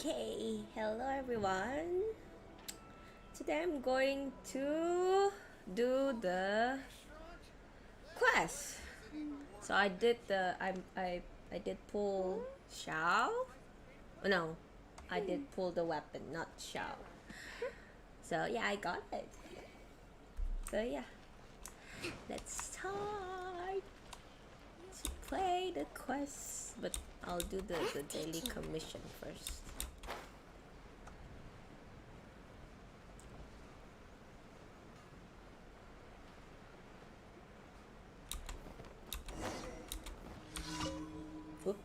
Okay, hello everyone. Today I'm going to do the quest. So I did I did pull Xiao. Oh, no, I did pull the weapon, not Xiao. So yeah, I got it. So yeah, let's start to play the quest. But I'll do the daily commission first. Oops.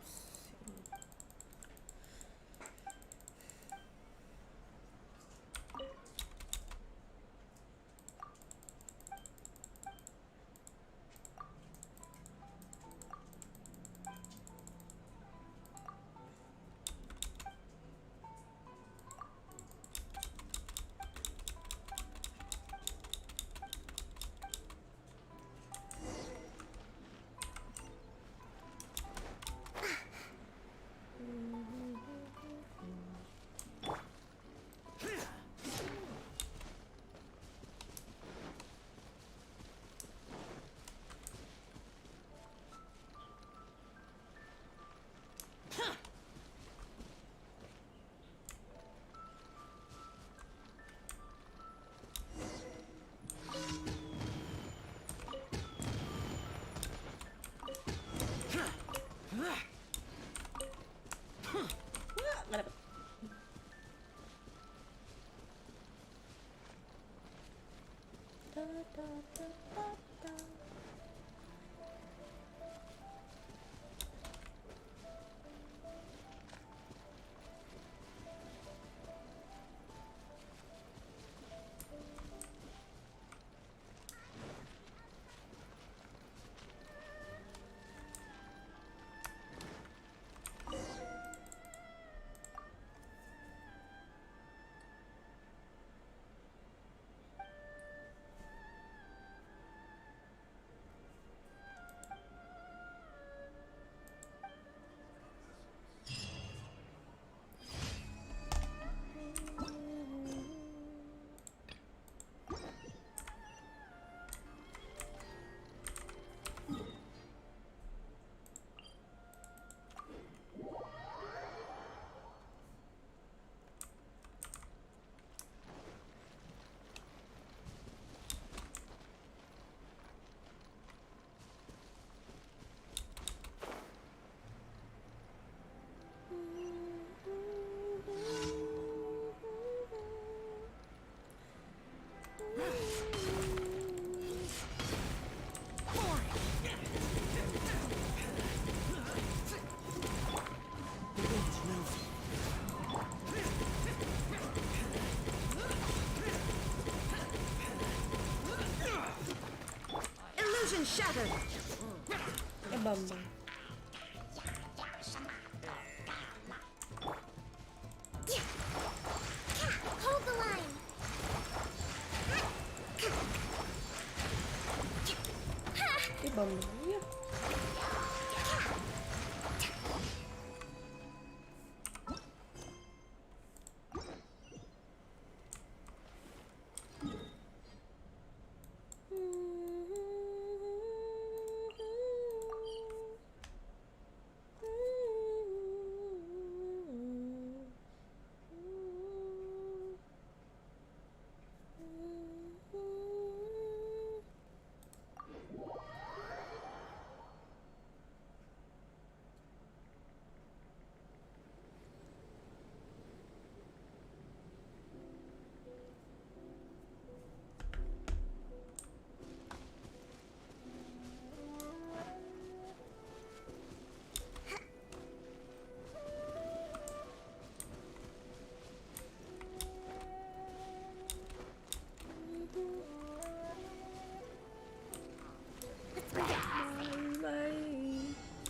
Shattered. Bamba. Hold the line. Bamba. Yeah.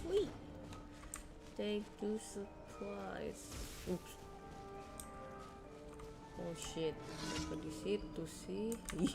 Wait. Take two supplies. Oops. Oh shit. Apa di situ sih? Ih.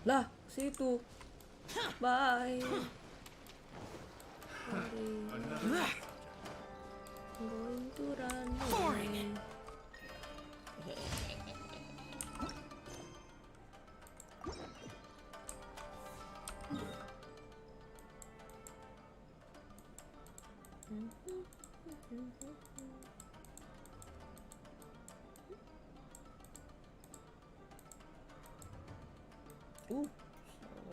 Lah, situ. Bye. Going to run away. Ooh, sorry.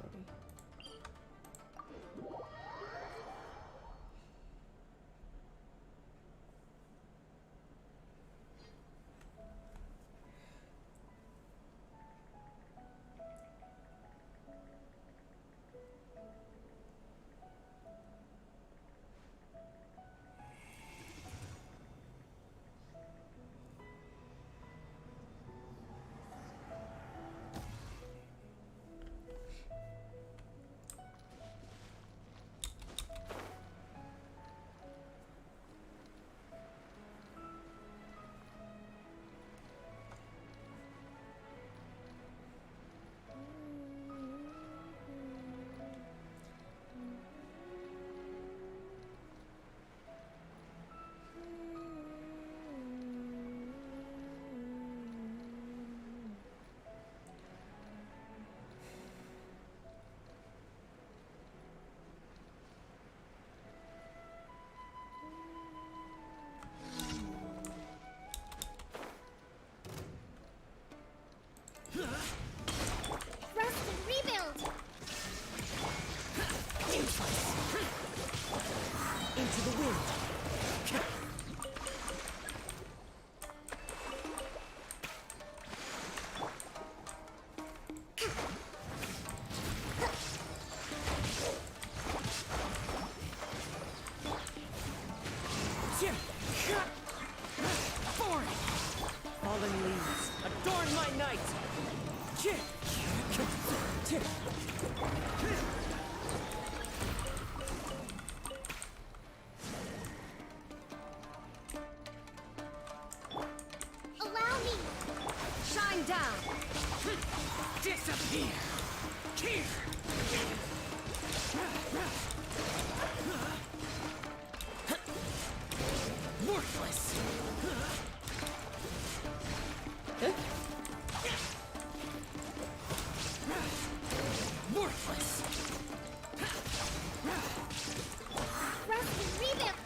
Rest and rebuild. Into the wind. Fallen leaves, adorn my night. Allow me. Shine down. Disappear. Here. Worthless. Eh? Worthless. Rest and rebuild.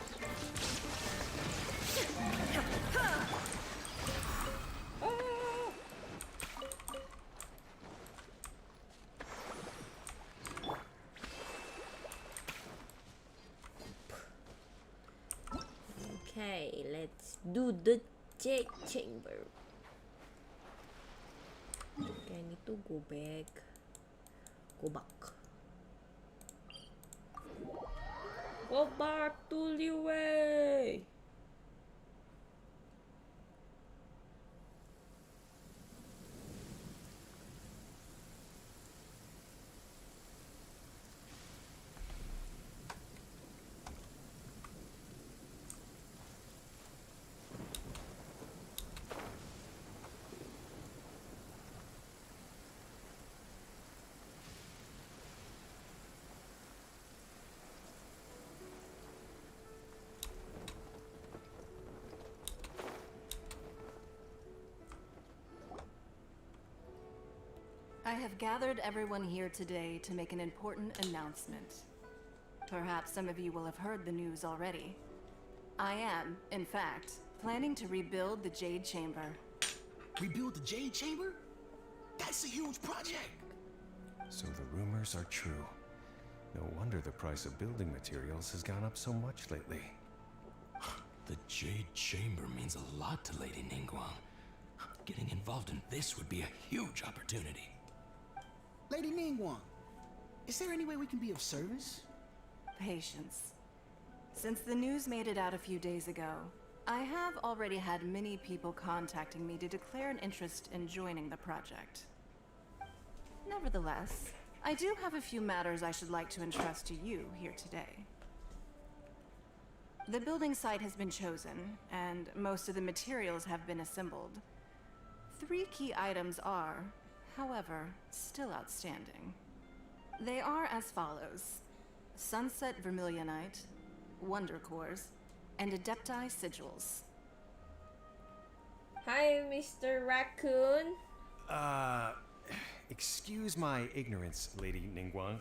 Okay, let's do the Jade Chamber. Okay, I need to go back. Go back. Go back to Liwei. I have gathered everyone here today to make an important announcement. Perhaps some of you will have heard the news already. I am, in fact, planning to rebuild the Jade Chamber. Rebuild the Jade Chamber? That's a huge project. So the rumors are true. No wonder the price of building materials has gone up so much lately. The Jade Chamber means a lot to Lady Ningguang. Getting involved in this would be a huge opportunity. Lady Ningguang, is there any way we can be of service? Patience. Since the news made it out a few days ago, I have already had many people contacting me to declare an interest in joining the project. Nevertheless, I do have a few matters I should like to entrust to you here today. The building site has been chosen, and most of the materials have been assembled. 3 key items are however, still outstanding. They are as follows: Sunset Vermilionite, Wonder Cores, and Adepti Sigils. Hi, Mr. Raccoon. Excuse my ignorance, Lady Ningguang.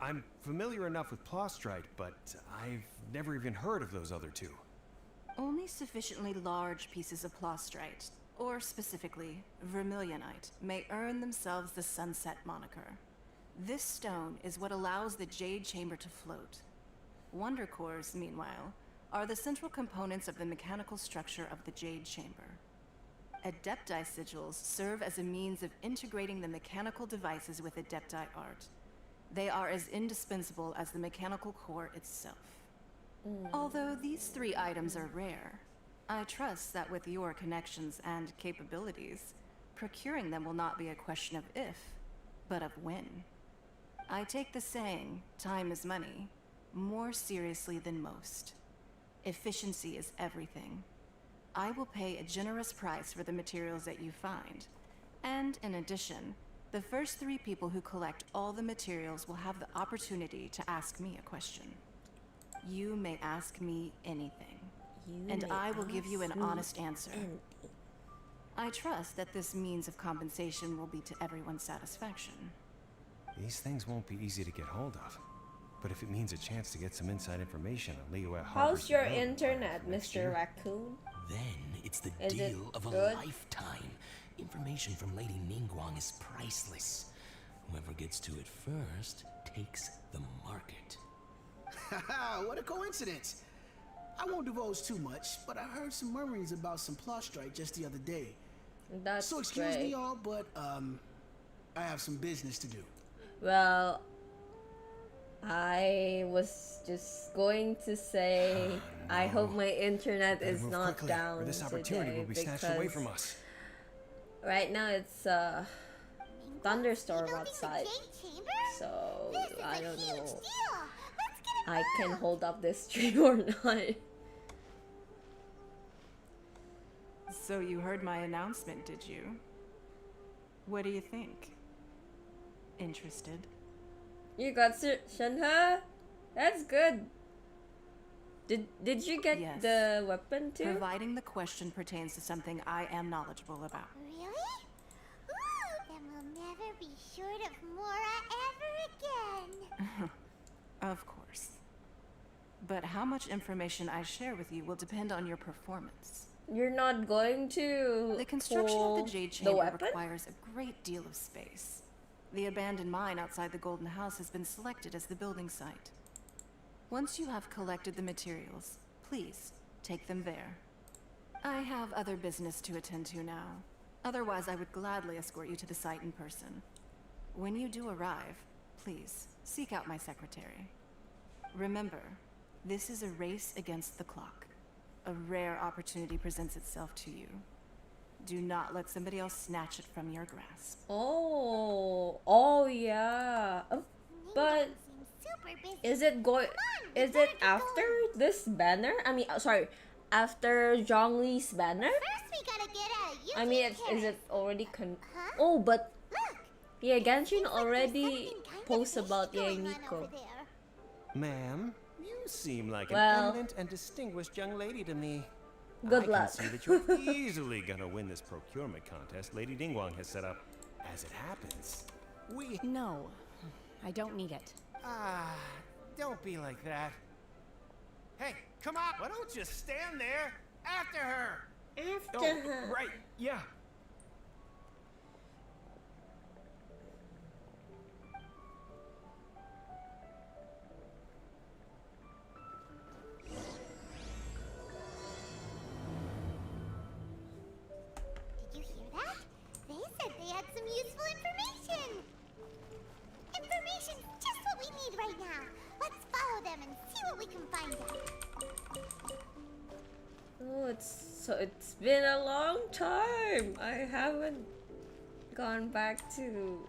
I'm familiar enough with Plostrite, but I've never even heard of those other two. Only sufficiently large pieces of Plostrite, or specifically Vermilionite, may earn themselves the Sunset moniker. This stone is what allows the Jade Chamber to float. Wonder Cores, meanwhile, are the central components of the mechanical structure of the Jade Chamber. Adepti Sigils serve as a means of integrating the mechanical devices with Adepti art. They are as indispensable as the mechanical core itself. Although these three items are rare, I trust that with your connections and capabilities, procuring them will not be a question of if, but of when. I take the saying, time is money, more seriously than most. Efficiency is everything. I will pay a generous price for the materials that you find. And in addition, the first 3 people who collect all the materials will have the opportunity to ask me a question. You may ask me anything, and I will give you an honest answer. I trust that this means of compensation will be to everyone's satisfaction. These things won't be easy to get hold of. But if it means a chance to get some inside information on Leo at Harbor's How's your development plan internet, for next Mr. year, Raccoon? Then it's the Is it deal of a good? lifetime. Information from Lady Ningguang is priceless. Whoever gets to it first takes the market. Haha, what a coincidence. I won't divulge too much, but I heard some murmurings about some Plostrite just the other day. That's So excuse great. me all, but I have some business to do. Well, I was just going to say I hope my internet Better is move not quickly, or down this opportunity today will be snatched away because from us. right now it's thunderstorm Rebuilding the outside, Jade Chamber? so This is I a don't huge know deal. Let's get I can involved. hold up this stream or not. So you heard my announcement, did you? What do you think? Interested? You got Shenhe? That's good. Did you get Yes. the weapon too? Providing the question pertains to something I am knowledgeable about. Really? Ooh, then we'll never be short of Mora ever again. Of course. But how much information I share with you will depend on your performance. You're not going to The construction pull of the Jade the Chamber weapon? requires a great deal of space. The abandoned mine outside the Golden House has been selected as the building site. Once you have collected the materials, please take them there. I have other business to attend to now. Otherwise, I would gladly escort you to the site in person. When you do arrive, please seek out my secretary. Remember, this is a race against the clock. A rare opportunity presents itself to you. Do not let somebody else snatch it from your grasp. Oh yeah. But Seems super busy. is it going? on, Is we it better get after going. this banner? I mean, sorry, after Zhongli's banner? First, we gotta get a I mean, is it already Huh? Oh, but Look, yeah, Genshin seems like there's already something kind of posts fishy about going on Nico. over there. Ma'am, you seem like Well- an eminent and distinguished young lady to me. Good I luck. can see that you're easily gonna win this procurement contest Lady Ningguang has set up. As it happens, we... No, I don't need it. Don't be like that. Hey, come on! Why don't you stand there after her? After Oh, her. right, yeah. Did you hear that? They said they had some useful information. Information's just what we need right now. Let's follow them and see what we can find out. Oh, it's been a long time. I haven't gone back to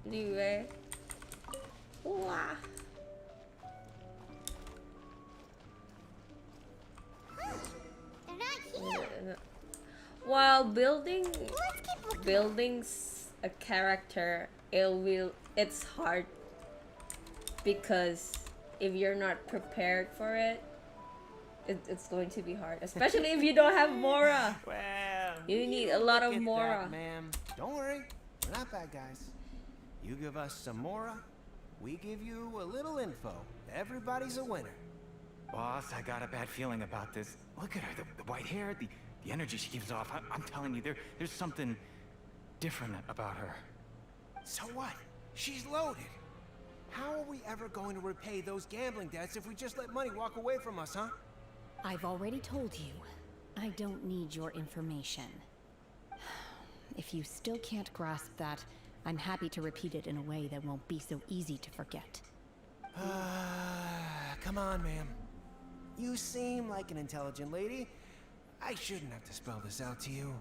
Liyue. Wow. They're not here. While building Let's keep looking. buildings a character, it's hard because if you're not prepared for it, it's going to be hard, especially if you don't have Mora. Well, You need a lot of get Mora. that, ma'am. Don't worry, we're not bad guys. You give us some Mora, we give you a little info. Everybody's a winner. Boss, I got a bad feeling about this. Look at her, the white hair, the energy she gives off. I'm telling you, there's something different about her. So what? She's loaded. How are we ever going to repay those gambling debts if we just let money walk away from us, huh? I've already told you, I don't need your information. If you still can't grasp that, I'm happy to repeat it in a way that won't be so easy to forget. Come on, ma'am. You seem like an intelligent lady. I shouldn't have to spell this out to you.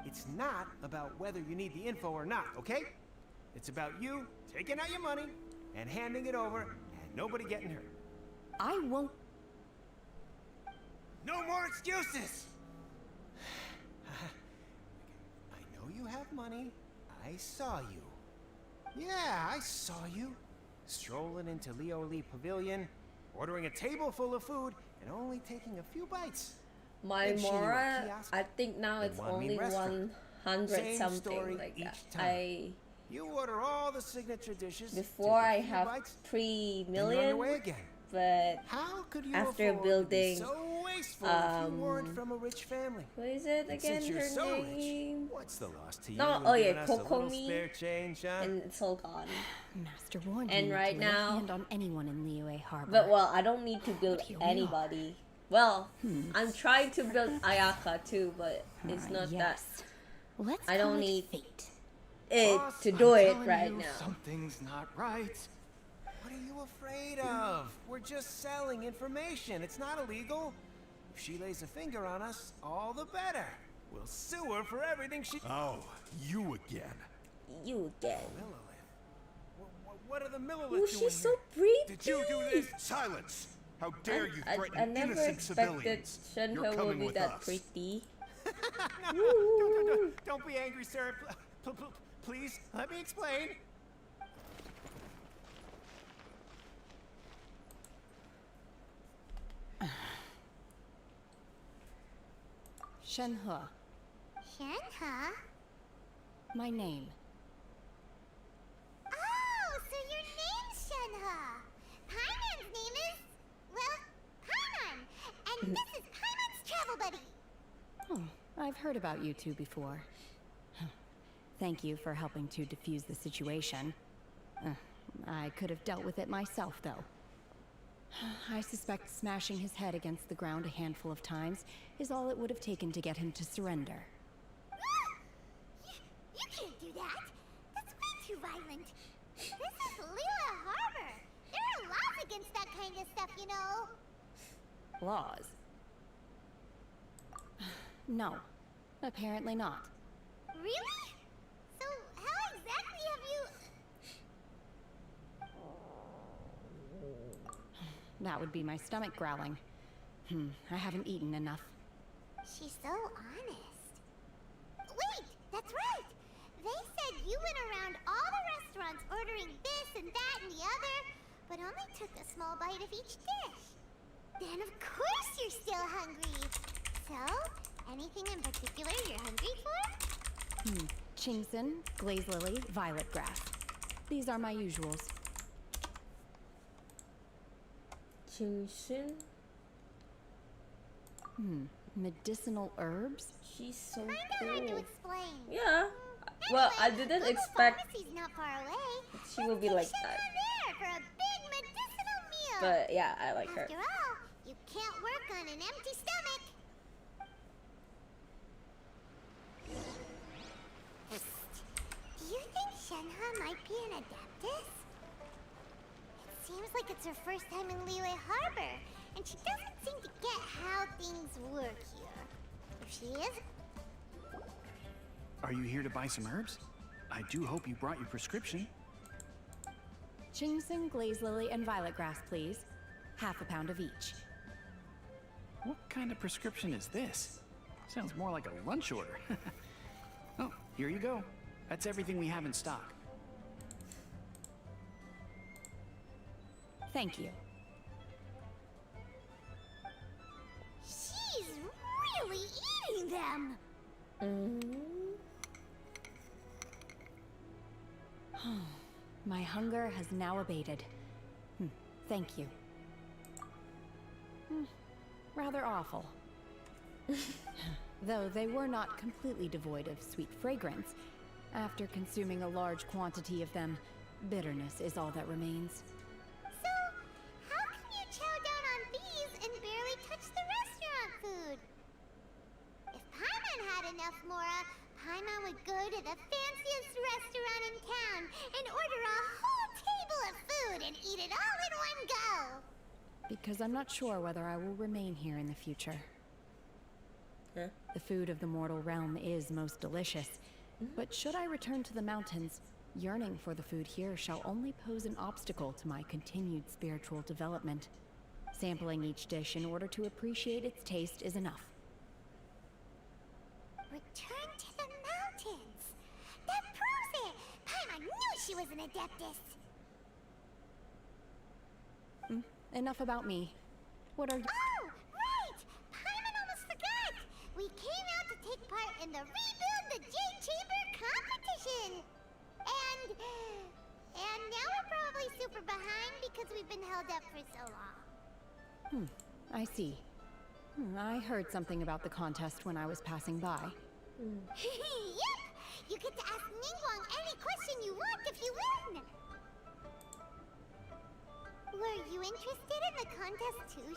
It's not about whether you need the info or not, okay? It's about you taking out your money and handing it over and nobody getting hurt. I won't. No more excuses! I know you have money. I saw you. Yeah, I saw you. Strolling into Leo Lee Pavilion, ordering a table full of food, and only taking a few bites. My Then she knew a Mora, kiosk I think now and it's one only mean restaurant. 100 Same something story like each that. time. You order all the signature dishes. Before take a I few have bites, 3 then run million, away again. but How could you after afford building, to be so wasteful if you weren't from a rich family? what is it And again, since you're her so name? rich, what's the loss to you? No, in oh yeah, giving us a little Kokomi, spare change, huh? and it's all gone. Master warned And me not right to lay a now- hand on anyone in Liyue Harbor. But well, I don't need to build Here we are. anybody. Well, I'm trying to build Ayaka too, but it's not yes. Let's I don't call it need fate. it Boss, to I'm do it telling right you, now. Something's not right. What are you afraid of? We're just selling information. It's not illegal. If she lays a finger on us, all the better. We'll sue her for everything she... Oh, you again. You again. Millilith. What are the Millilith Oh, doing she's so here? pretty. Did you do this? Silence! How dare you threaten I never innocent expected civilians? You're Shenhe would coming be with that us. pretty. Don't be angry, sir. Please, let me explain. Shenhe, Shenhe? my name. Oh, so your name's Shenhe. Paimon's name is, well, Paimon. And this is Paimon's travel buddy. Oh, I've heard about you two before. Thank you for helping to defuse the situation. I could have dealt with it myself, though. I suspect smashing his head against the ground a handful of times is all it would have taken to get him to surrender. You can't do that. That's way too violent. This is Liyue Harbor. There are laws against that kind of stuff, you know. Laws? No, apparently not. Really? So how exactly have you... That would be my stomach growling. I haven't eaten enough. She's so honest. Wait, that's right. They said you went around all the restaurants ordering this and that and the other, but only took a small bite of each dish. Then of course you're still hungry. So, anything in particular you're hungry for? Chingson, glaze lily, violet grass. These are my usuals. Chingshin? Medicinal herbs? She's so Kinda hard to cool. explain. Yeah. Well, I Anyway, didn't local expect pharmacy's not far away. she would be like Shenhe that. there for a big medicinal meal. But yeah, I like her. After all, you can't work on an empty stomach. Do you think Shenhe might be an Adeptus? It seems like it's her first time in Liyue Harbor, and she doesn't seem to get how things work here. If she is, Are you here to buy some herbs? I do hope you brought your prescription. Chingson, glaze lily, and violet grass, please. Half a pound of each. What kind of prescription is this? Sounds more like a lunch order. Oh, here you go. That's everything we have in stock. Thank you. She's really eating them. My hunger has now abated. Thank you. Rather awful. Though they were not completely devoid of sweet fragrance. After consuming a large quantity of them, bitterness is all that remains. So, how can you chow down on these and barely touch the restaurant food? If Paimon had enough Mora, Paimon would go to the fanciest restaurant in town and order a whole table of food and eat it all in one go. Because I'm not sure whether I will remain here in the future. Huh? The food of the mortal realm is most delicious, but should I return to the mountains, yearning for the food here shall only pose an obstacle to my continued spiritual development. Sampling each dish in order to appreciate its taste is enough. Return to the mountains. That proves it. Paimon knew she was an adeptus. Enough about me. What are you— Oh, right! Paimon almost forgot! We came out to take part in the Rebuild the Jade Chamber competition! And now we're probably super behind because we've been held up for so long. I see. I heard something about the contest when I was passing by. Yep! You get to ask Ningguang any question you want if you win! Were you interested in the contest too,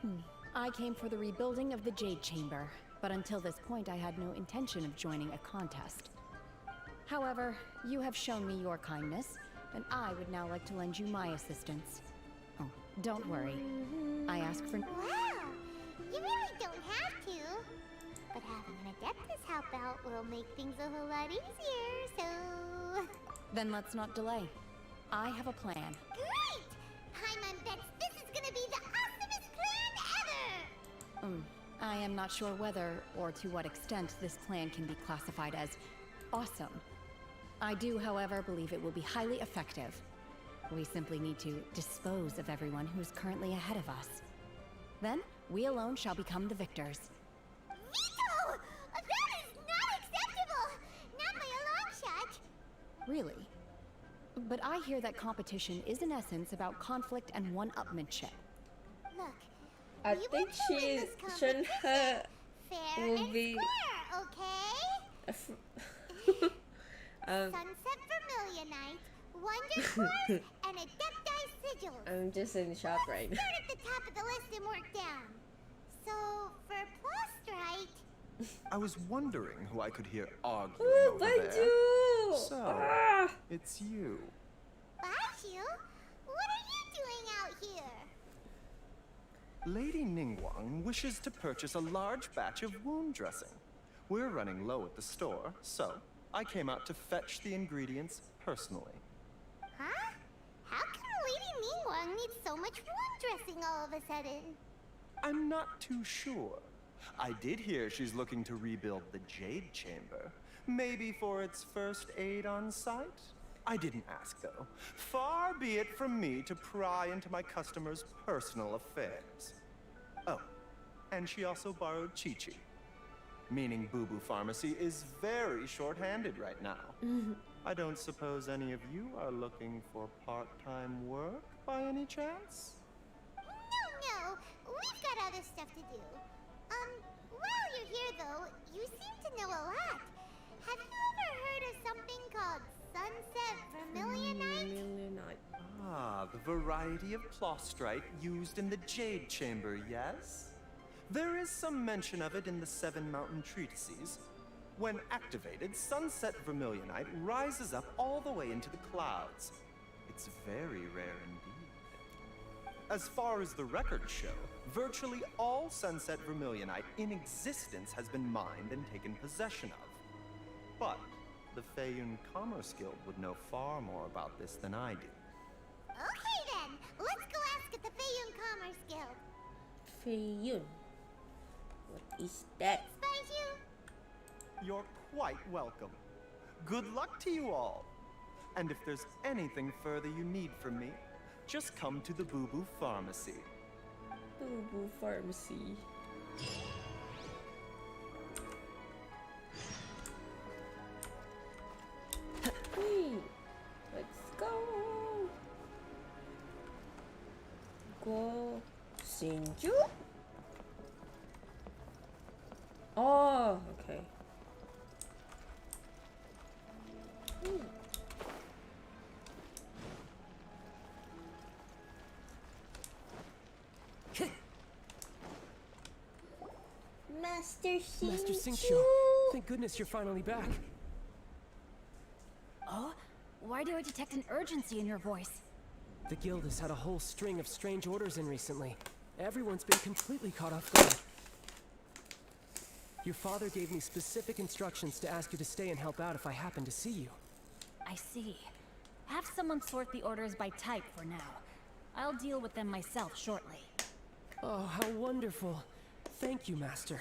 Shenhe? I came for the rebuilding of the Jade Chamber, but until this point I had no intention of joining a contest. However, you have shown me your kindness, and I would now like to lend you my assistance. Oh, don't worry. I ask for— Wow! You really don't have to. But having an adeptus help out will make things a whole lot easier, so... Then let's not delay. I have a plan. Great! Paimon bets this is gonna be the awesomest plan ever! I am not sure whether or to what extent this plan can be classified as awesome. I do, however, believe it will be highly effective. We simply need to dispose of everyone who is currently ahead of us. Then, we alone shall become the victors. Veto! That is not acceptable! Not by a long shot! Really? But I hear that competition is in essence about conflict and one-upmanship. Look, I we think want to win this competition Shenhe fair will and be- square, okay? Sunset Vermilionite, Wonder Quartz, and Adepti Sigils. I'm just in shock right now. Start at the top of the list and work down. So, for Plastrite... I was wondering who I could hear arguing Ooh, over there. Baidu! So, Ah! it's you. Bashu, what are you doing out here? Lady Ningguang wishes to purchase a large batch of wound dressing. We're running low at the store, so I came out to fetch the ingredients personally. Huh? How come Lady Ningguang needs so much wound dressing all of a sudden? I'm not too sure. I did hear she's looking to rebuild the Jade Chamber. Maybe for its first aid on site? I didn't ask, though. Far be it from me to pry into my customers' personal affairs. Oh, and she also borrowed Chi-Chi. Meaning Boo Boo Pharmacy is very short-handed right now. I don't suppose any of you are looking for part-time work by any chance? No, we've got other stuff to do. While you're here though, you seem to know a lot. Have you ever heard of something called Sunset Vermilionite? Vermilionite. Ah, the variety of plastrite used in the Jade Chamber, yes? There is some mention of it in the Seven Mountain Treatises. When activated, Sunset Vermilionite rises up all the way into the clouds. It's very rare indeed. As far as the records show, virtually all Sunset Vermilionite in existence has been mined and taken possession of. But the Feiyun Commerce Guild would know far more about this than I do. Okay then, let's go ask at the Feiyun Commerce Guild. Feiyun. What is that? Spiju? You're quite welcome. Good luck to you all. And if there's anything further you need from me, just come to the Boo Boo Pharmacy. Boo Boo Pharmacy. Let's go. Go Shinju? Oh, okay. Master Shinju. Master Xiao, thank goodness you're finally back. Oh? Why do I detect an urgency in your voice? The guild has had a whole string of strange orders in recently. Everyone's been completely caught off guard. Your father gave me specific instructions to ask you to stay and help out if I happen to see you. I see. Have someone sort the orders by type for now. I'll deal with them myself shortly. Oh, how wonderful. Thank you, Master.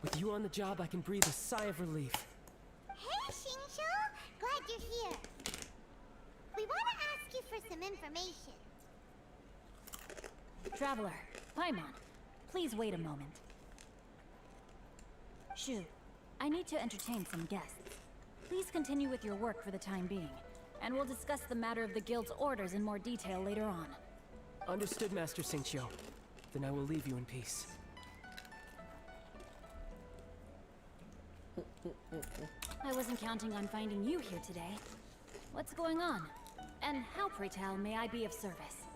With you on the job, I can breathe a sigh of relief. Hey, Xiao! Glad you're here. We want to ask you for some information. Traveler, Paimon, please wait a moment. Shu, I need to entertain some guests. Please continue with your work for the time being, and we'll discuss the matter of the guild's orders in more detail later on. Understood, Master Xiao. Then I will leave you in peace. I wasn't counting on finding you here today. What's going on? And how, pray tell, may I be of service?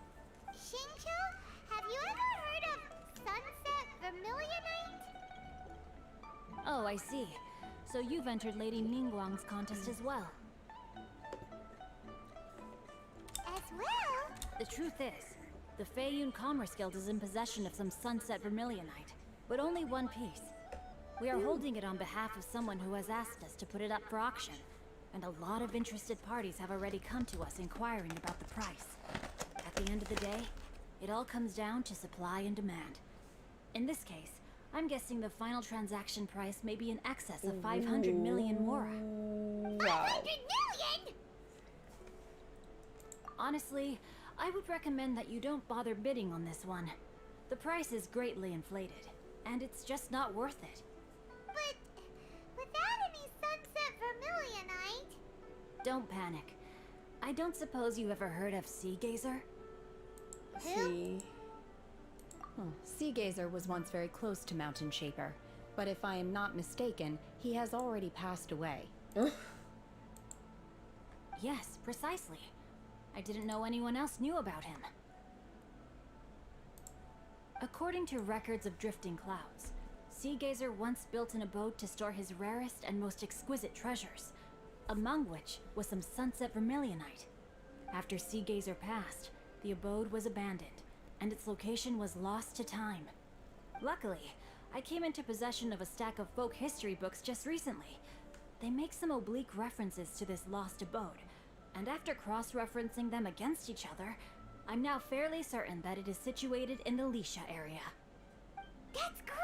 Xiao, have you ever heard of Sunset Vermilionite? Oh, I see. So you've entered Lady Ningguang's contest as well. As well? The truth is, the Feiyun Commerce Guild is in possession of some Sunset Vermilionite, but only one piece. We are holding it on behalf of someone who has asked us to put it up for auction, and a lot of interested parties have already come to us inquiring about the price. At the end of the day, it all comes down to supply and demand. In this case, I'm guessing the final transaction price may be in excess of 500 million mora. 500 million? Honestly, I would recommend that you don't bother bidding on this one. The price is greatly inflated, and it's just not worth it. But without any Sunset Vermilionite... Don't panic. I don't suppose you ever heard of Sea Gazer? See. Sea Gazer was once very close to Mountain Shaper, but if I am not mistaken, he has already passed away. Yes, precisely. I didn't know anyone else knew about him. According to records of drifting clouds, Sea Gazer once built an abode to store his rarest and most exquisite treasures, among which was some Sunset Vermilionite. After Sea Gazer passed, the abode was abandoned, and its location was lost to time. Luckily, I came into possession of a stack of folk history books just recently. They make some oblique references to this lost abode, and after cross-referencing them against each other, I'm now fairly certain that it is situated in the Lisha area. That's great!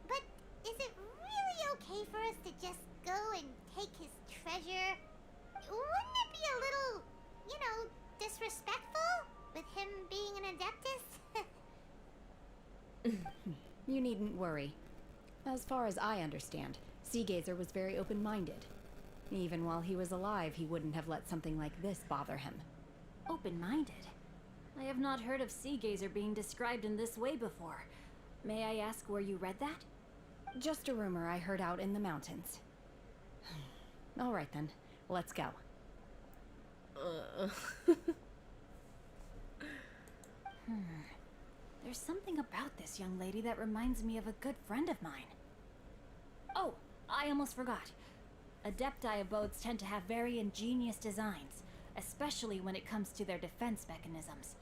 But is it really okay for us to just go and take his treasure? Wouldn't it be a little, you know, disrespectful? With him being an Adeptus? You needn't worry. As far as I understand, Sea Gazer was very open-minded. Even while he was alive, he wouldn't have let something like this bother him. Open-minded? I have not heard of Sea Gazer being described in this way before. May I ask where you read that? Just a rumor I heard out in the mountains. All right then, let's go. There's something about this young lady that reminds me of a good friend of mine. Oh, I almost forgot. Adepti abodes tend to have very ingenious designs, especially when it comes to their defense mechanisms.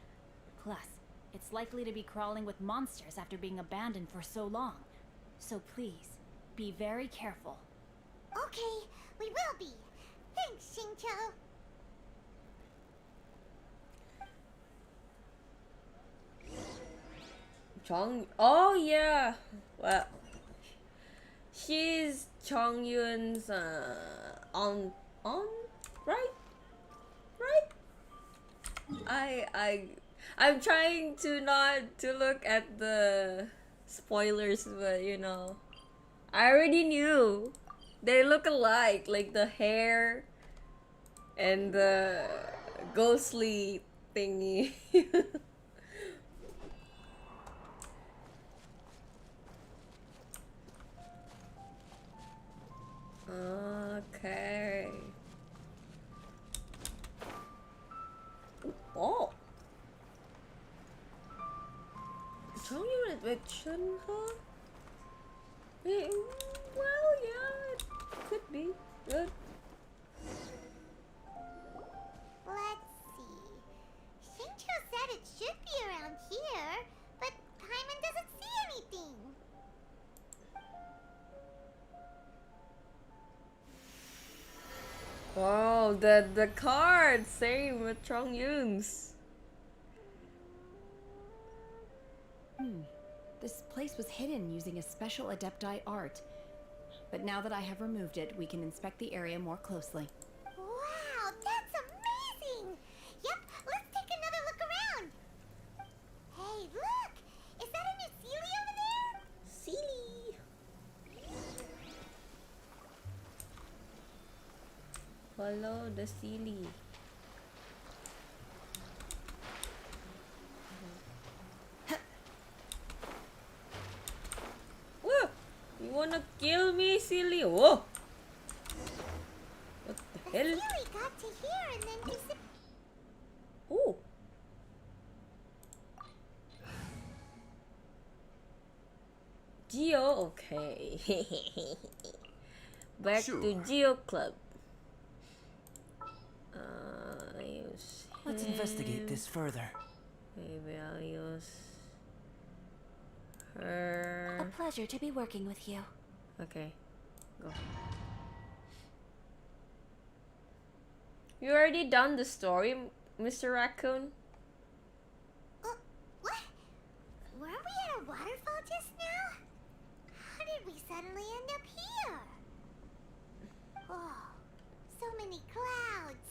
Plus, it's likely to be crawling with monsters after being abandoned for so long. So please, be very careful. Okay, we will be. Thanks, Xiao. Oh yeah. Well, she's Chongyun's on, right? I'm trying to not to look at the spoilers, but you know, I already knew they look alike, like the hair and the ghostly thingy. Okay. Oh. 정유는 왜 춘하? Well, yeah, it could be good. Let's see. Shincho said it should be around here, but Paimon doesn't see anything. Wow, the card same with Chong Yun's. This place was hidden using a special Adepti art. But now that I have removed it, we can inspect the area more closely. Wow, that's amazing! Yep, let's take another look around. Hey, look! Is that a new Sealy over there? Sealy. Follow the Sealy. Whoa! You wanna kill me, Sealy? Whoa! What the hell? Sealy got to here and then disappeared. Oh! Geo, okay. Back to Geo Club. Use Let's investigate this further. Maybe I'll use her. A pleasure to be working with you. Okay, go. You already done the story, Mr. Raccoon? What? Weren't we at a waterfall just now? How did we suddenly end up here? Oh, so many clouds.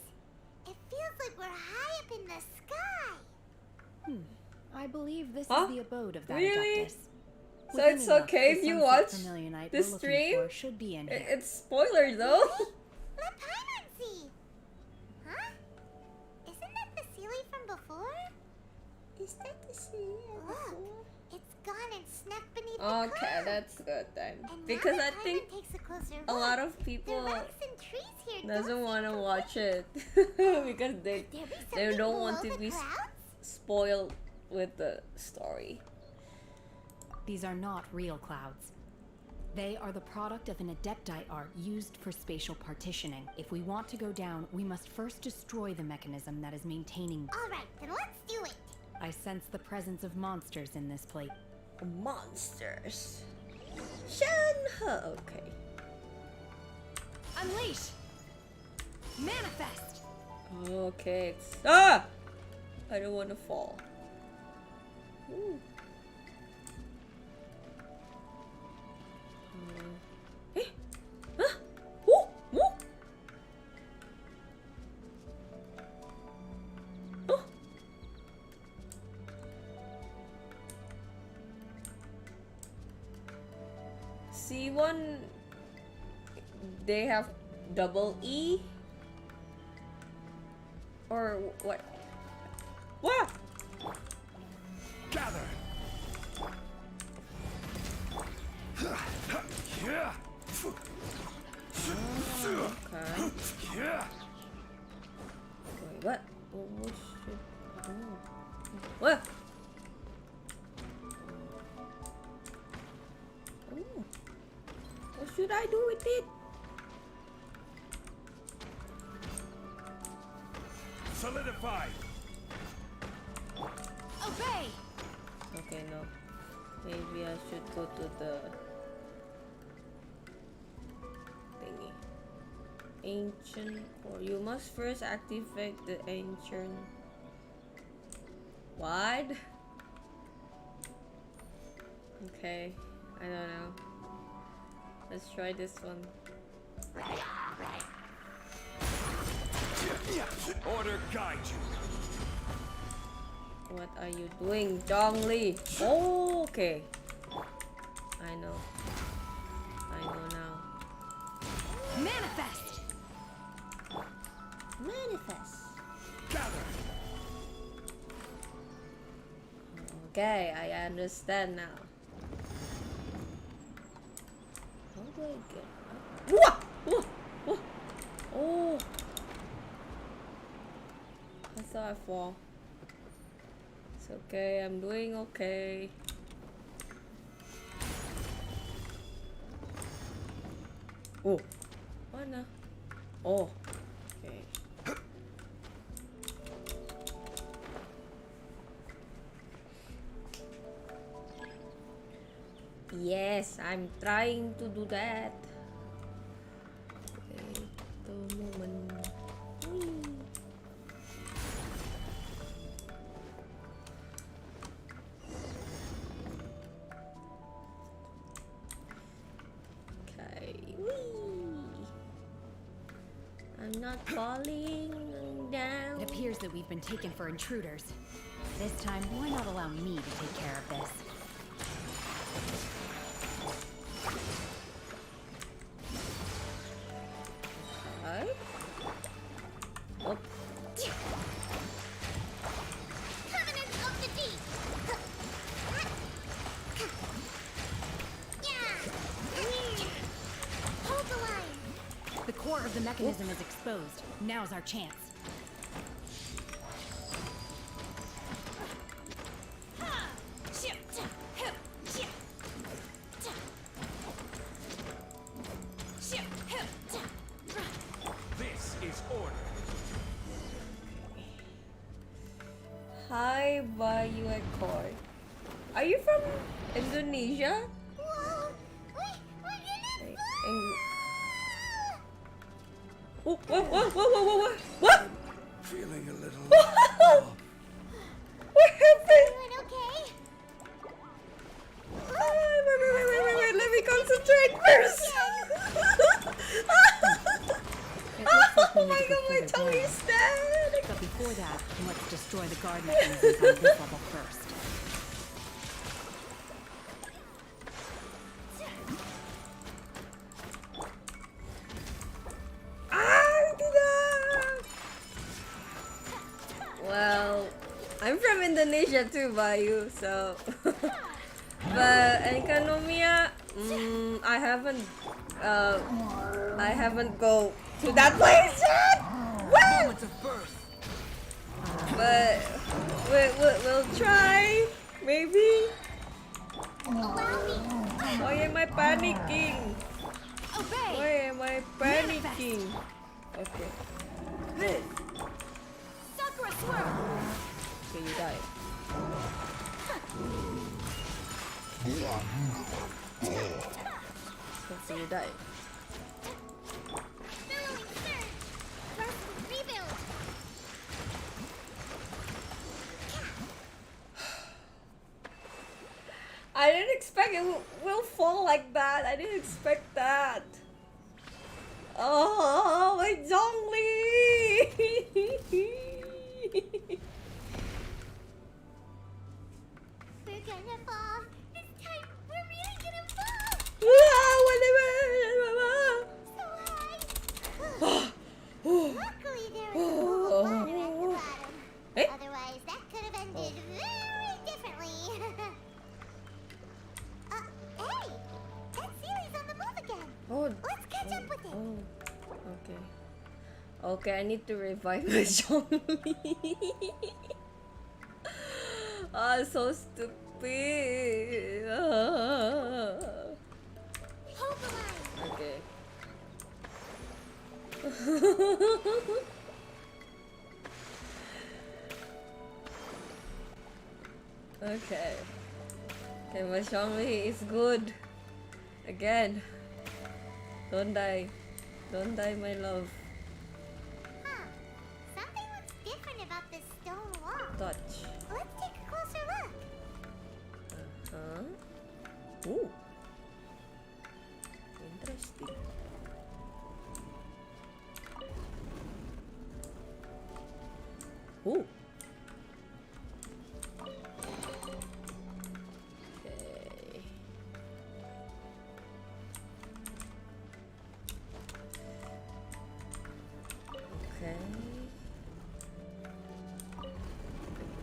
It feels like we're high up in the sky. I believe this Huh? is the abode of that Really? Adeptus. So Within it's enough, okay the if you sunset watch Vermilionite this we're looking stream? for should be in here. It's spoiler though. Let Paimon see. Huh? Isn't that the Sealy from before? Is that the sea? Look, it's gone and snuck beneath the Okay, clouds. that's good then. And Because now I that think Paimon takes a closer a look, lot of the people rocks and trees here doesn't don't want to seem watch it because they Could there be they something don't want below to the be clouds? spoiled with the story. These are not real clouds. They are the product of an Adepti art used for spatial partitioning. If we want to go down, we must first destroy the mechanism that is maintaining. All right, then let's do it. I sense the presence of monsters in this plate. Monsters. Shenhe. Okay. Unleash! Manifest! Okay. Ah! I don't want to fall. Ooh. Eh? Ah! Ooh! Ooh! Oh! C1, they have double E? Or what? What? Gather! Okay. Wait, what? What should I do? What? Oh. What should I do with it? Solidify! Obey! Okay, no. Maybe I should go to the thingy. Ancient core. You must first activate the ancient. What? Okay, I don't know. Let's try this one. Order guide you. What are you doing, Zhongli? Oh, okay. I know. I know now. Manifest! Manifest. Gather. Okay, I understand now. How do I get up? Whoa! Whoa! Whoa! Oh! I thought I fall. It's okay, I'm doing okay. Oh! What now? Oh! Okay. Yes, I'm trying to do that. Wait a moment. Whee. Okay. Whee. I'm not falling down. It appears that we've been taken for intruders. This time, why not allow me to take care of this? Right? Oh. Covenant of the Deep. Hold the line. The core of the mechanism is exposed. Now's our chance. This is order. Hi, Bayu Ekor. Are you from Indonesia? Whoa! We're gonna Oh, what? What? Feeling a little. What happened? doing okay? Wait, let me concentrate first. Oh my god, my tongue is dead. But before that, let's destroy the guard mechanisms on this level first. Well, I'm from Indonesia too, Bayu, so. But Economia, I haven't go to that place yet. Moments of birth. But we'll try, maybe. Why am I panicking? Obey! Why am I panicking? Okay. Sakura swirl! Okay, you died. Okay, you died. Billowing surge. First rebuild. I didn't expect it will fall like that. I didn't expect that. Oh, my Zhongli! We're gonna fall. This time, we're really gonna fall. So high. Luckily, there was a pool of water at the bottom. Eh? Otherwise, that could have ended very differently. Hey! That series on the move again. Oh, Let's catch up with it. oh, okay. Okay, I need to revive my Zhongli. Ah, so stupid. Hold the line. Okay. Okay. Okay, my Xiaomi is good. Again. Don't die. Don't die, my love. Huh. Something looks different about this stone wall. Touch. Let's take a closer look. Huh? Ooh. Interesting. Ooh. Okay.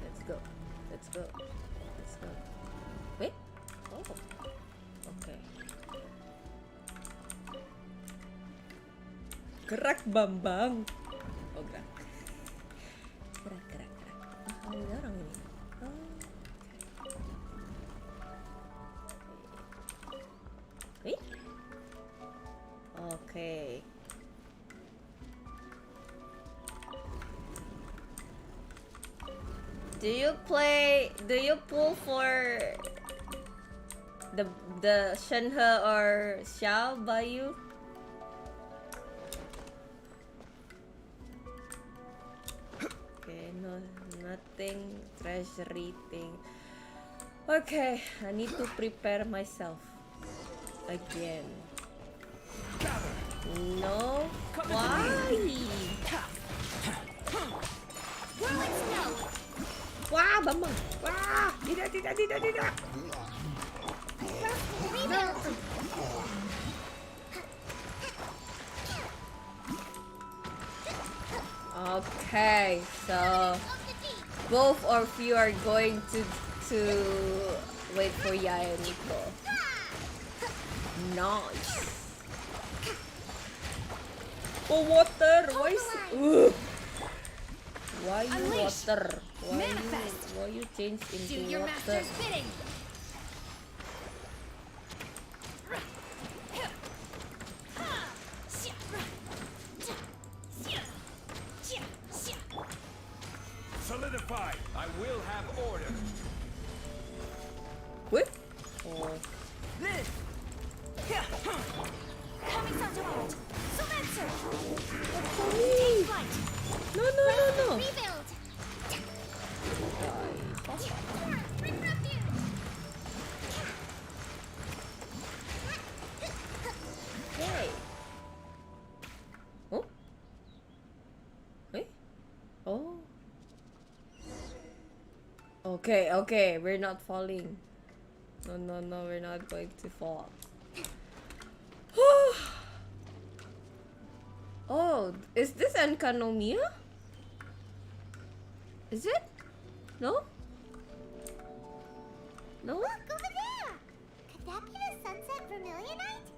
Let's go. Let's go. Let's go. Wait. Oh. Okay. Gerak Bambang. Oh gerak. Gerak. Oh, ada orang ini. Oh. Okay. Wait. Okay. Do you pull for the Shenhe or Xiao by you? Okay, no, nothing treasury thing. Okay, I need to prepare myself again. No, why? Wah, Bambang. Wah, tidak. Okay, so both of you are going to wait for Yaya and Nico. Nice. Oh, water. Why is why you Unleash. water? Manifest. Why you change into Do your water? master's bidding. Solidify. I will have order. What? Oh. No. Rebuild. Yay. Oh? Wait? Oh. Okay, we're not falling. No, we're not going to fall. Oh, is this Enkanomiya? Is it? No? No? Look over there. Could that be the Sunset Vermilionite?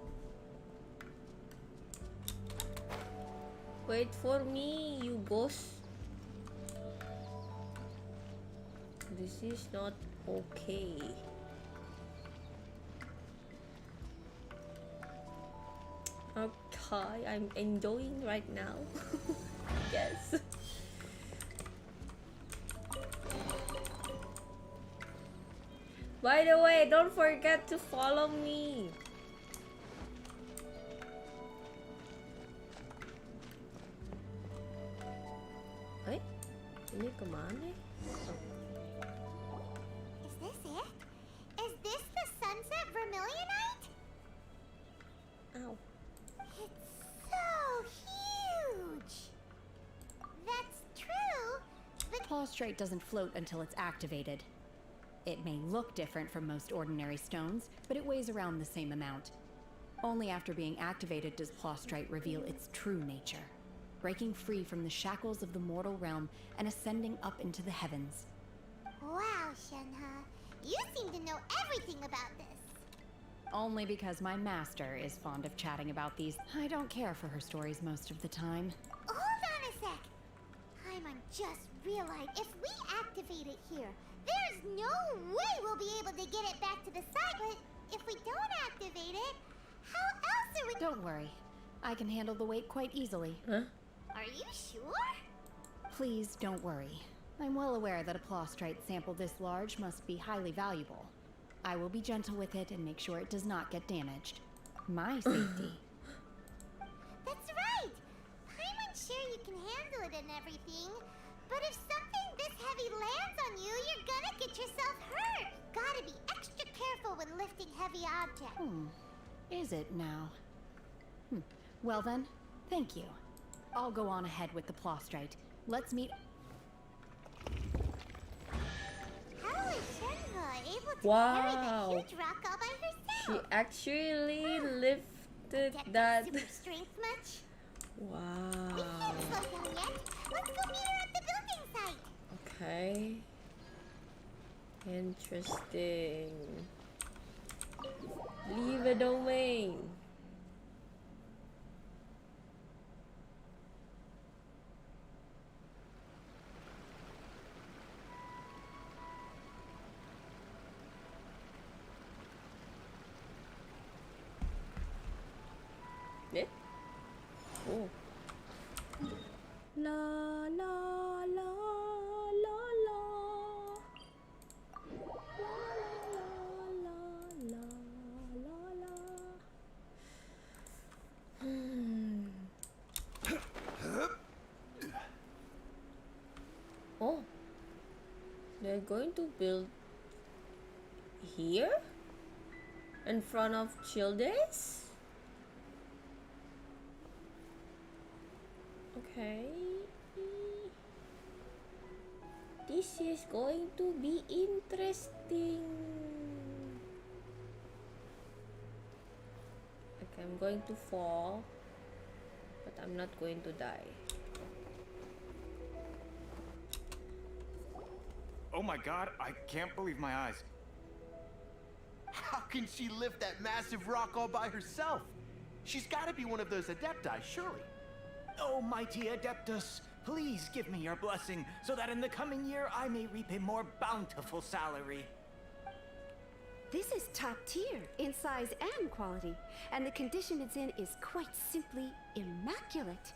Wait for me, you ghost. This is not okay. Okay, I'm enjoying right now. Yes. By the way, don't forget to follow me. Eh? Ini kemana? Is this it? Is this the Sunset Vermilionite? Ow. It's so huge. That's true, but Plaustrate doesn't float until it's activated. It may look different from most ordinary stones, but it weighs around the same amount. Only after being activated does Plaustrite reveal its true nature, breaking free from the shackles of the mortal realm and ascending up into the heavens. wow, Shenhe, you seem to know everything about this. Only because my master is fond of chatting about these. I don't care for her stories most of the time. Hold on a sec. Paimon just realized if we activate it here, there's no way we'll be able to get it back to the site. But if we don't activate it, how else are we? Don't worry. I can handle the weight quite easily. Huh? Are you sure? Please don't worry. I'm well aware that a Plaustrite sample this large must be highly valuable. I will be gentle with it and make sure it does not get damaged. My safety. That's right. Paimon's sure you can handle it and everything. But if something this heavy lands on you, you're gonna get yourself hurt. Gotta be extra careful when lifting heavy objects. Is it now? Well then, thank you. I'll go on ahead with the Plaustrite. Let's meet... Wow. Carry the huge rock all by She herself. actually lifted Get that. super strength much? We Wow. can't slow down yet. Let's go meet her at the building site. Okay. Interesting. Leave a domain. Yeah. Oh. La la la la la. Oh, they're going to build here in front of Childes. Okay, this is going to be interesting. Okay, I'm going to fall, but I'm not going to die. Oh my god, I can't believe my eyes. How can she lift that massive rock all by herself? She's got to be one of those adepti, surely. Oh, mighty Adeptus, please give me your blessing so that in the coming year I may reap a more bountiful salary. This is top tier in size and quality, and the condition it's in is quite simply immaculate.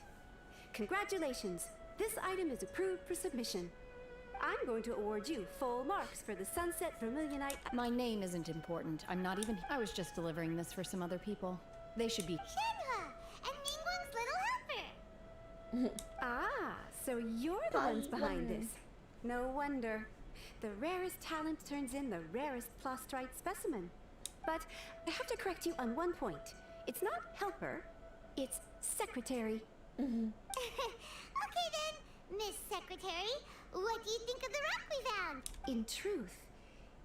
Congratulations, this item is approved for submission. I'm going to award you full marks for the Sunset Vermilionite. My name isn't important. I'm not even. I was just delivering this for some other people. They should be. Shenhe and Ningguang's little helper. Ah, so you're the ones behind this. No wonder. The rarest talent turns in the rarest plostrite specimen. But I have to correct you on one point. It's not helper, it's secretary. Okay then, Miss Secretary, what do you think of the rock we found? In truth,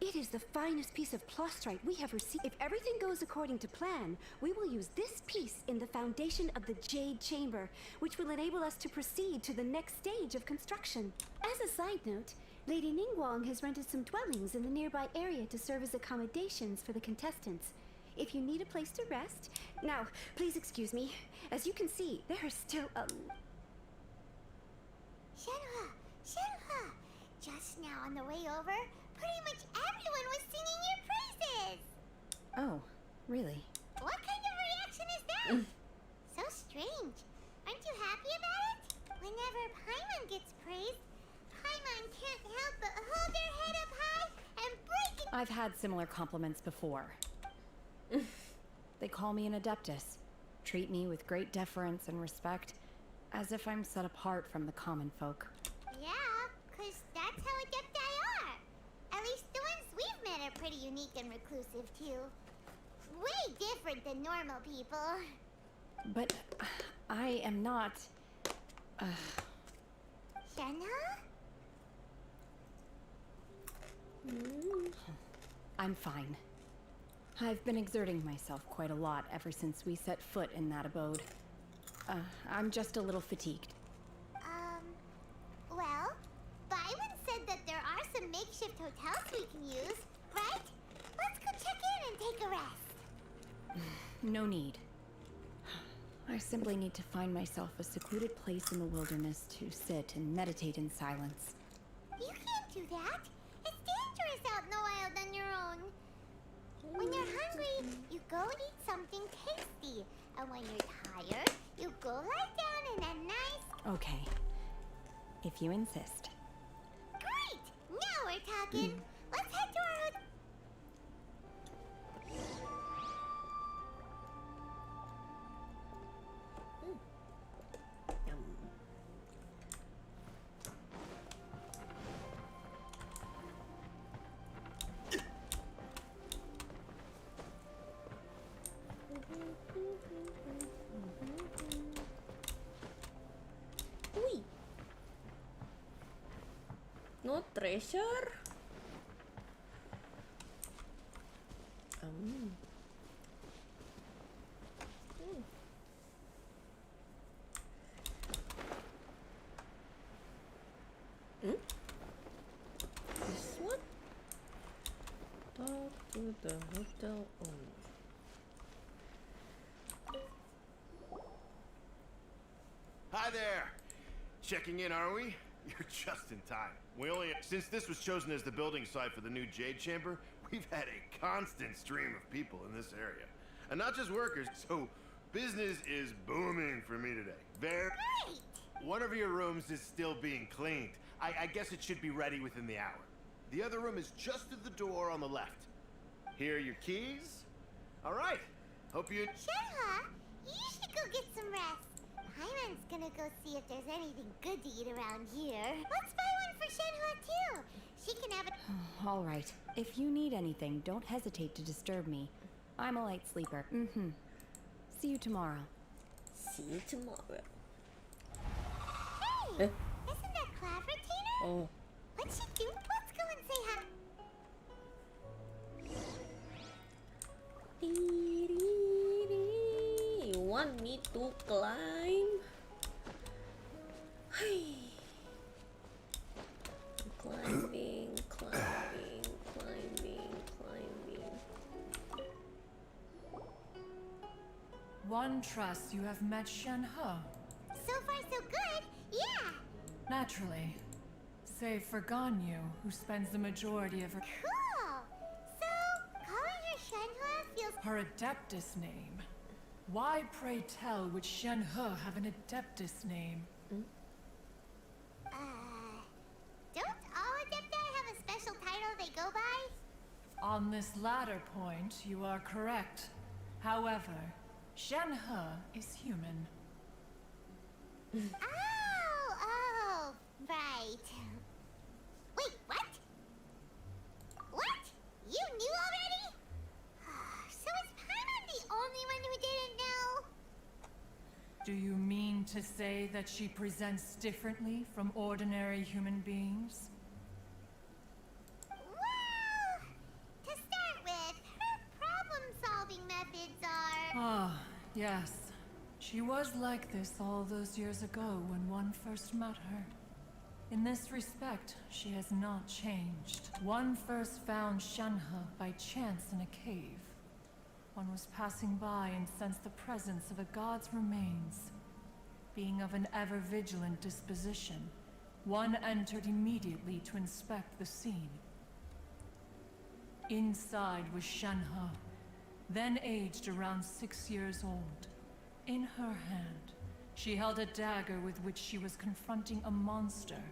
it is the finest piece of plostrite we have received. If everything goes according to plan, we will use this piece in the foundation of the Jade Chamber, which will enable us to proceed to the next stage of construction. As a side note, Lady Ningguang has rented some dwellings in the nearby area to serve as accommodations for the contestants. If you need a place to rest... Now, please excuse me. As you can see, there are still, Shenhe, just now on the way over, pretty much everyone was singing your praises. Oh, really? What kind of reaction is that? So strange. Aren't you happy about it? Whenever Paimon gets praised, Paimon can't help but hold their head up high and break it. I've had similar compliments before. They call me an adeptus, treat me with great deference and respect, as if I'm set apart from the common folk. Yeah, 'cause that's how adepti are. At least the ones we've met are pretty unique and reclusive too. Way different than normal people. But I am not... Shenhe? I'm fine. I've been exerting myself quite a lot ever since we set foot in that abode. I'm just a little fatigued. Well, Byron said that there are some makeshift hotels we can use, right? Let's go check in and take a rest. No need. I simply need to find myself a secluded place in the wilderness to sit and meditate in silence. You can't do that. It's dangerous out in the wild on your own. When you're hungry, you go eat something tasty. And when you're tired, you go lie down in a nice... Okay. If you insist. Great! Now we're talking. Let's head to our hotel. Uy. No treasure? This one? Talk to the hotel owner. Hi there. Checking in, are we? You're just in time. Since this was chosen as the building site for the new Jade Chamber, we've had a constant stream of people in this area. And not just workers, so business is booming for me today. Great! One of your rooms is still being cleaned. I guess it should be ready within the hour. The other room is just at the door on the left. Here are your keys. All right. Hope you... Shenhe, you should go get some rest. Hyman's gonna go see if there's anything good to eat around here. Let's buy one for Shenhe too. She can have it. All right. If you need anything, don't hesitate to disturb me. I'm a light sleeper. See you tomorrow. See you tomorrow. Hey! Isn't that Clever, Tina? Oh. What's she do? Let's go and say hi. You want me to climb? Climbing. One trusts you have met Shenhe. So far, so good. Yeah. Naturally. Save for Ganyu, who spends the majority of her... Cool. So, calling her Shenhe feels... Her Adeptus name. Why, pray tell, would Shenhe have an Adeptus name? Don't all Adepti have a special title they go by? On this latter point, you are correct. However, Shenhe is human. Oh, right. Wait, what? What? You knew already? So is Paimon the only one who didn't know? Do you mean to say that she presents differently from ordinary human beings? Well, to start with, her problem-solving methods are... Ah, yes. She was like this all those years ago when one first met her. In this respect, she has not changed. One first found Shenhe by chance in a cave. One was passing by and sensed the presence of a god's remains. Being of an ever-vigilant disposition, one entered immediately to inspect the scene. Inside was Shenhe, then aged around 6 years old. In her hand, she held a dagger with which she was confronting a monster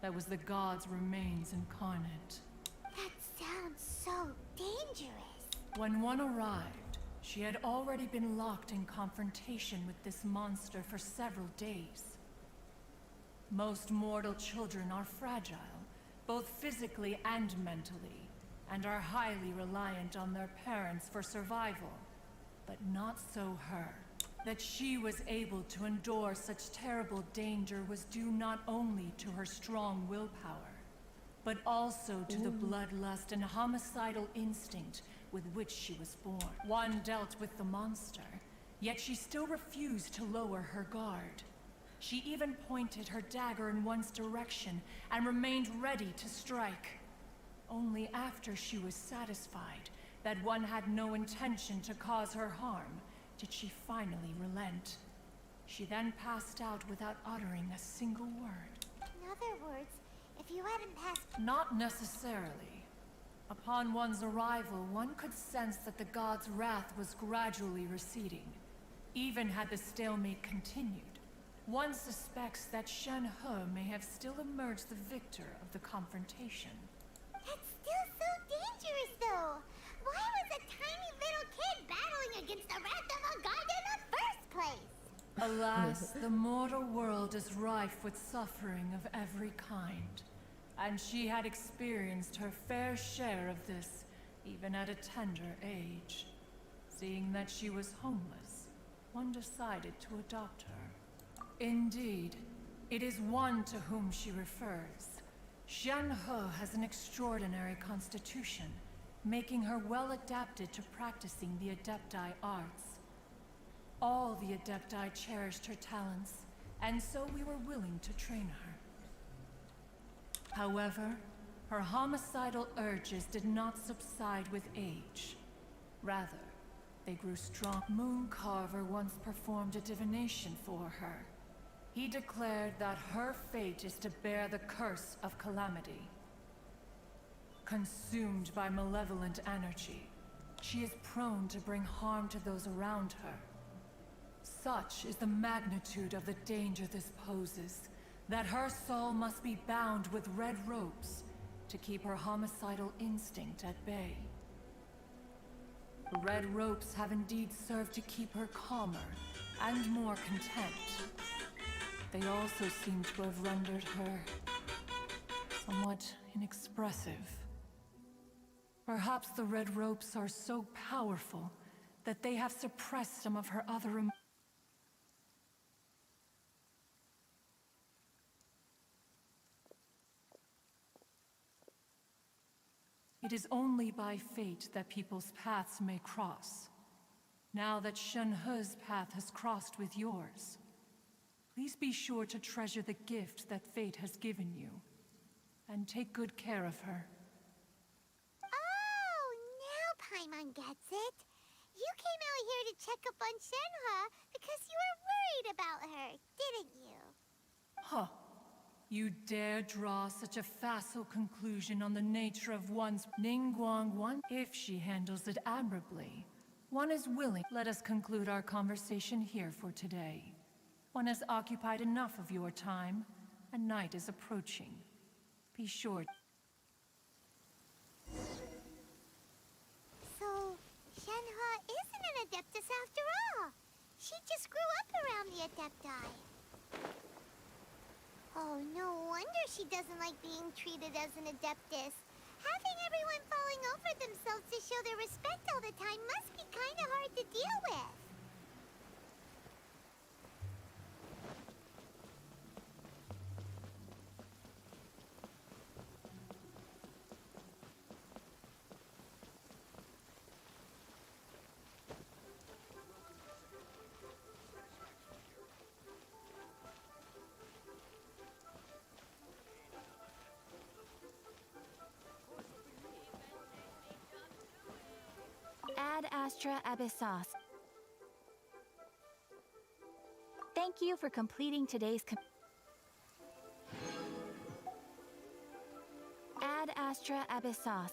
that was the god's remains incarnate. That sounds so dangerous. When one arrived, she had already been locked in confrontation with this monster for several days. Most mortal children are fragile, both physically and mentally, and are highly reliant on their parents for survival. But not so her. That she was able to endure such terrible danger was due not only to her strong willpower, but also to the bloodlust and homicidal instinct with which she was born. One dealt with the monster, yet she still refused to lower her guard. She even pointed her dagger in one's direction and remained ready to strike. Only after she was satisfied that one had no intention to cause her harm did she finally relent. She then passed out without uttering a single word. In other words, if you hadn't passed... Not necessarily. Upon one's arrival, one could sense that the god's wrath was gradually receding. Even had the stalemate continued, one suspects that Shenhe may have still emerged the victor of the confrontation. That's still so dangerous, though. Why was a tiny little kid battling against the wrath of a god in the first place? Alas, the mortal world is rife with suffering of every kind. And she had experienced her fair share of this, even at a tender age. Seeing that she was homeless, one decided to adopt her. Indeed, it is one to whom she refers. Shenhe has an extraordinary constitution, making her well adapted to practicing the Adepti arts. All the Adepti cherished her talents, and so we were willing to train her. However, her homicidal urges did not subside with age. Rather, they grew strong. Mooncarver once performed a divination for her. He declared that her fate is to bear the curse of calamity. Consumed by malevolent energy, she is prone to bring harm to those around her. Such is the magnitude of the danger this poses, that her soul must be bound with red ropes to keep her homicidal instinct at bay. The red ropes have indeed served to keep her calmer and more content. They also seem to have rendered her somewhat inexpressive. Perhaps the red ropes are so powerful that they have suppressed some of her other emotions. It is only by fate that people's paths may cross. Now that Shenhe's path has crossed with yours, please be sure to treasure the gift that fate has given you, and take good care of her. Oh, now Paimon gets it. You came out here to check up on Shenhe because you were worried about her, didn't you? Huh. You dare draw such a facile conclusion on the nature of one's Ningguang one? If she handles it admirably, one is willing. Let us conclude our conversation here for today. One has occupied enough of your time, and night is approaching. Be sure. So, Shenhe isn't an Adeptus after all. She just grew up around the Adepti. Oh, no wonder she doesn't like being treated as an Adeptus. Having everyone falling over themselves to show their respect all the time must be kind of hard to deal with. Ad Astra Abyssos. Thank you for completing today's Ad Astra Abyssos.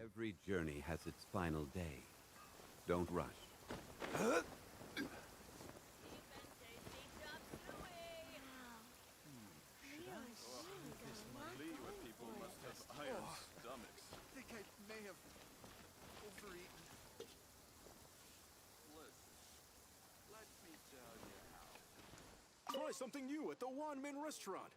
Every journey has its final day. Don't rush. Try something new at the Wanmin restaurant.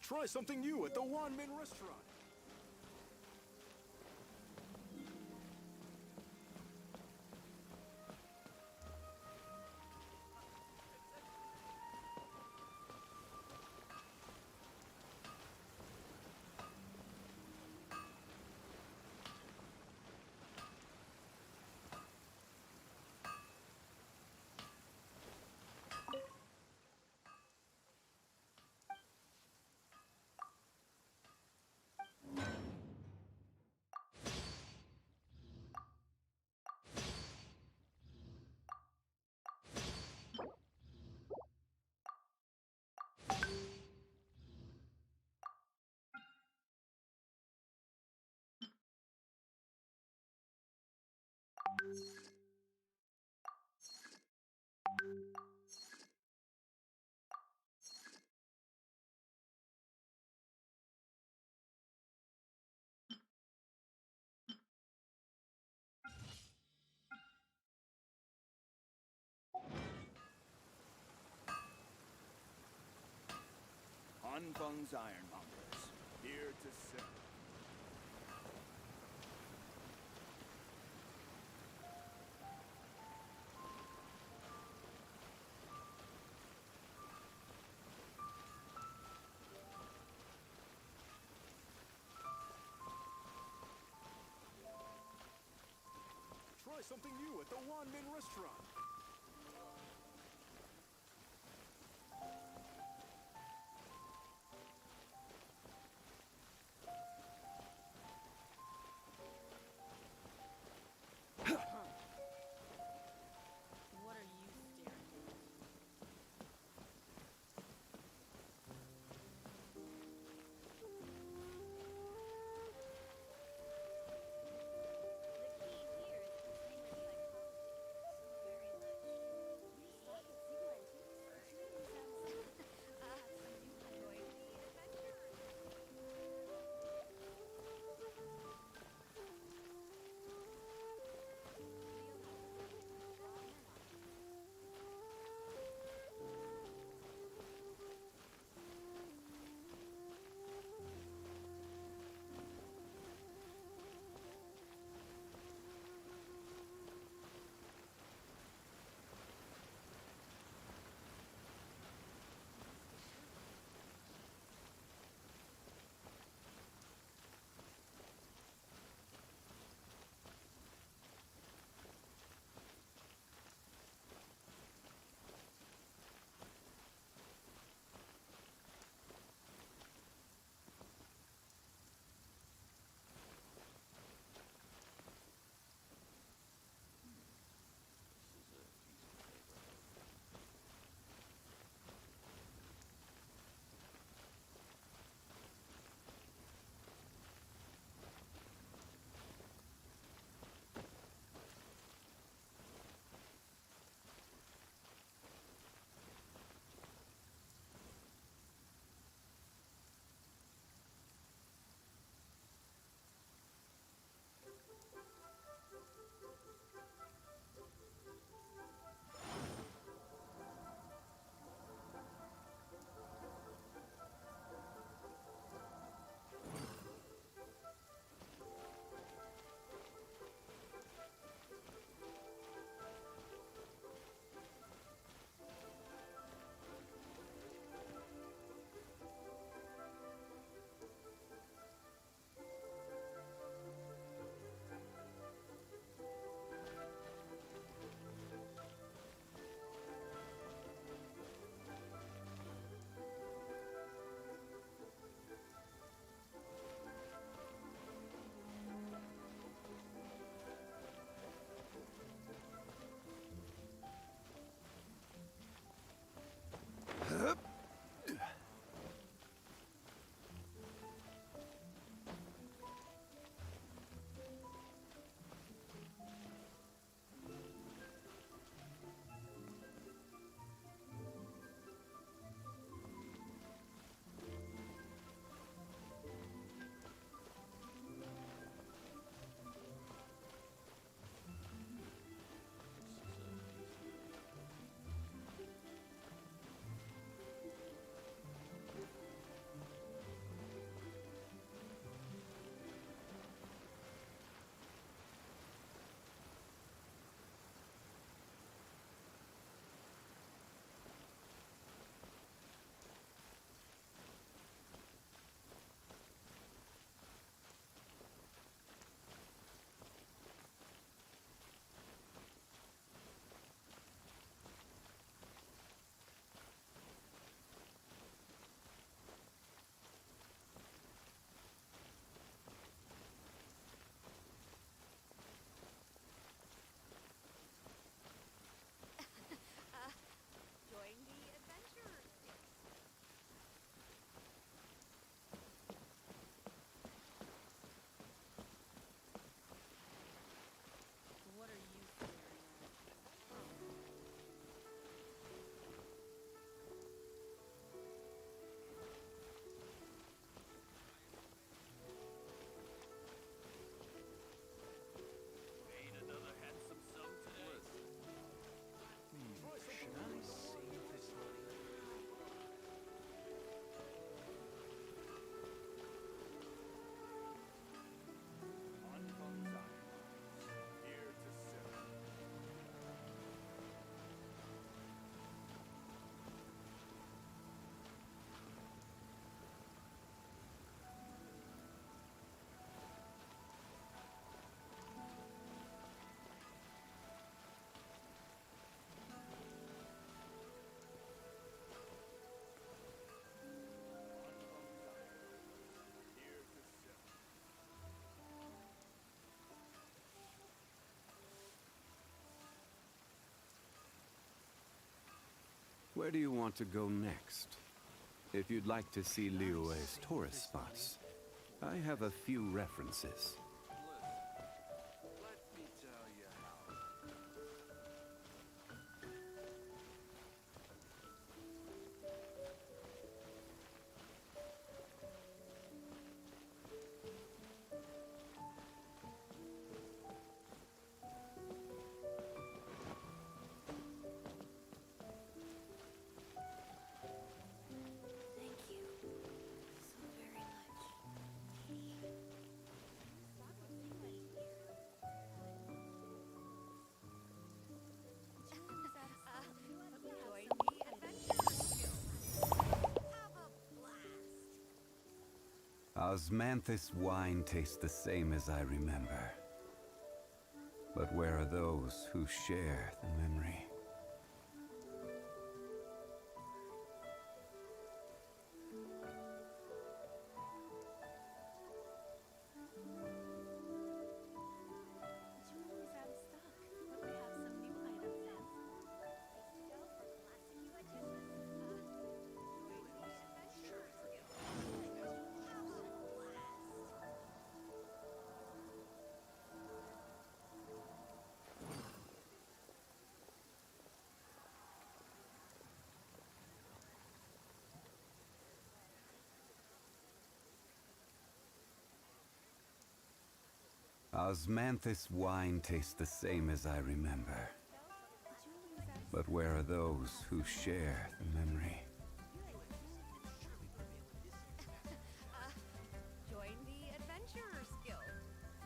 Try something new at the One-Man Restaurant. Hanfeng's Ironmongers, here to serve. Try something new at the One-Man Restaurant. What are you staring at? The key here is consumer psychology. So very Where do you want to go next? If you'd like to see Liyue's tourist spots, I have a few references. Osmanthus wine tastes the same as I remember. But where are those who share the memory? Osmanthus wine tastes the same as I remember. But where are those who share the memory? Join the Adventurers Guild.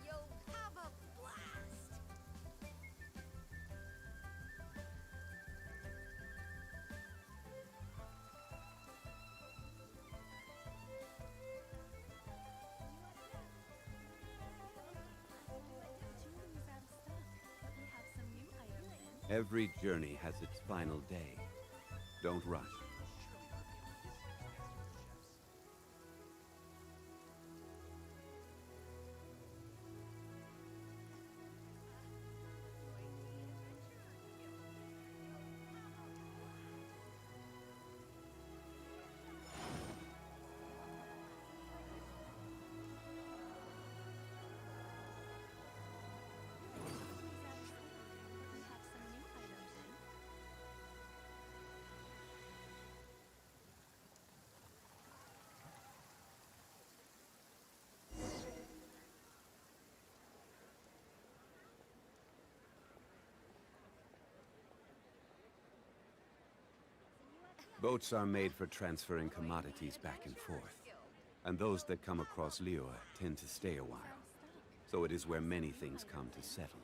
You'll have a blast. Every journey has its final day. Don't rush. Boats are made for transferring commodities back and forth, and those that come across Liyue tend to stay a while. So it is where many things come to settle.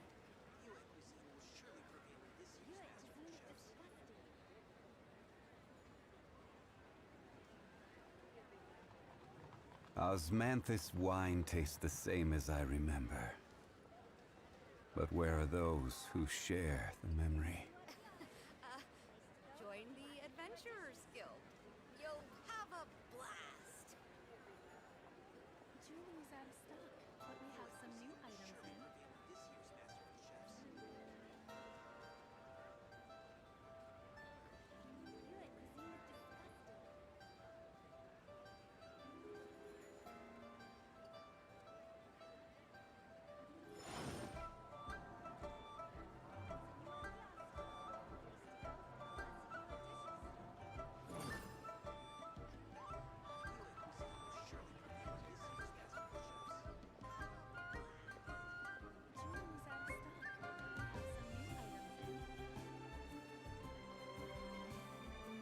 Osmanthus wine tastes the same as I remember. But where are those who share the memory? Join the Adventurers Guild. You'll have a blast. Jewelry's out of stock, but we have some new items in.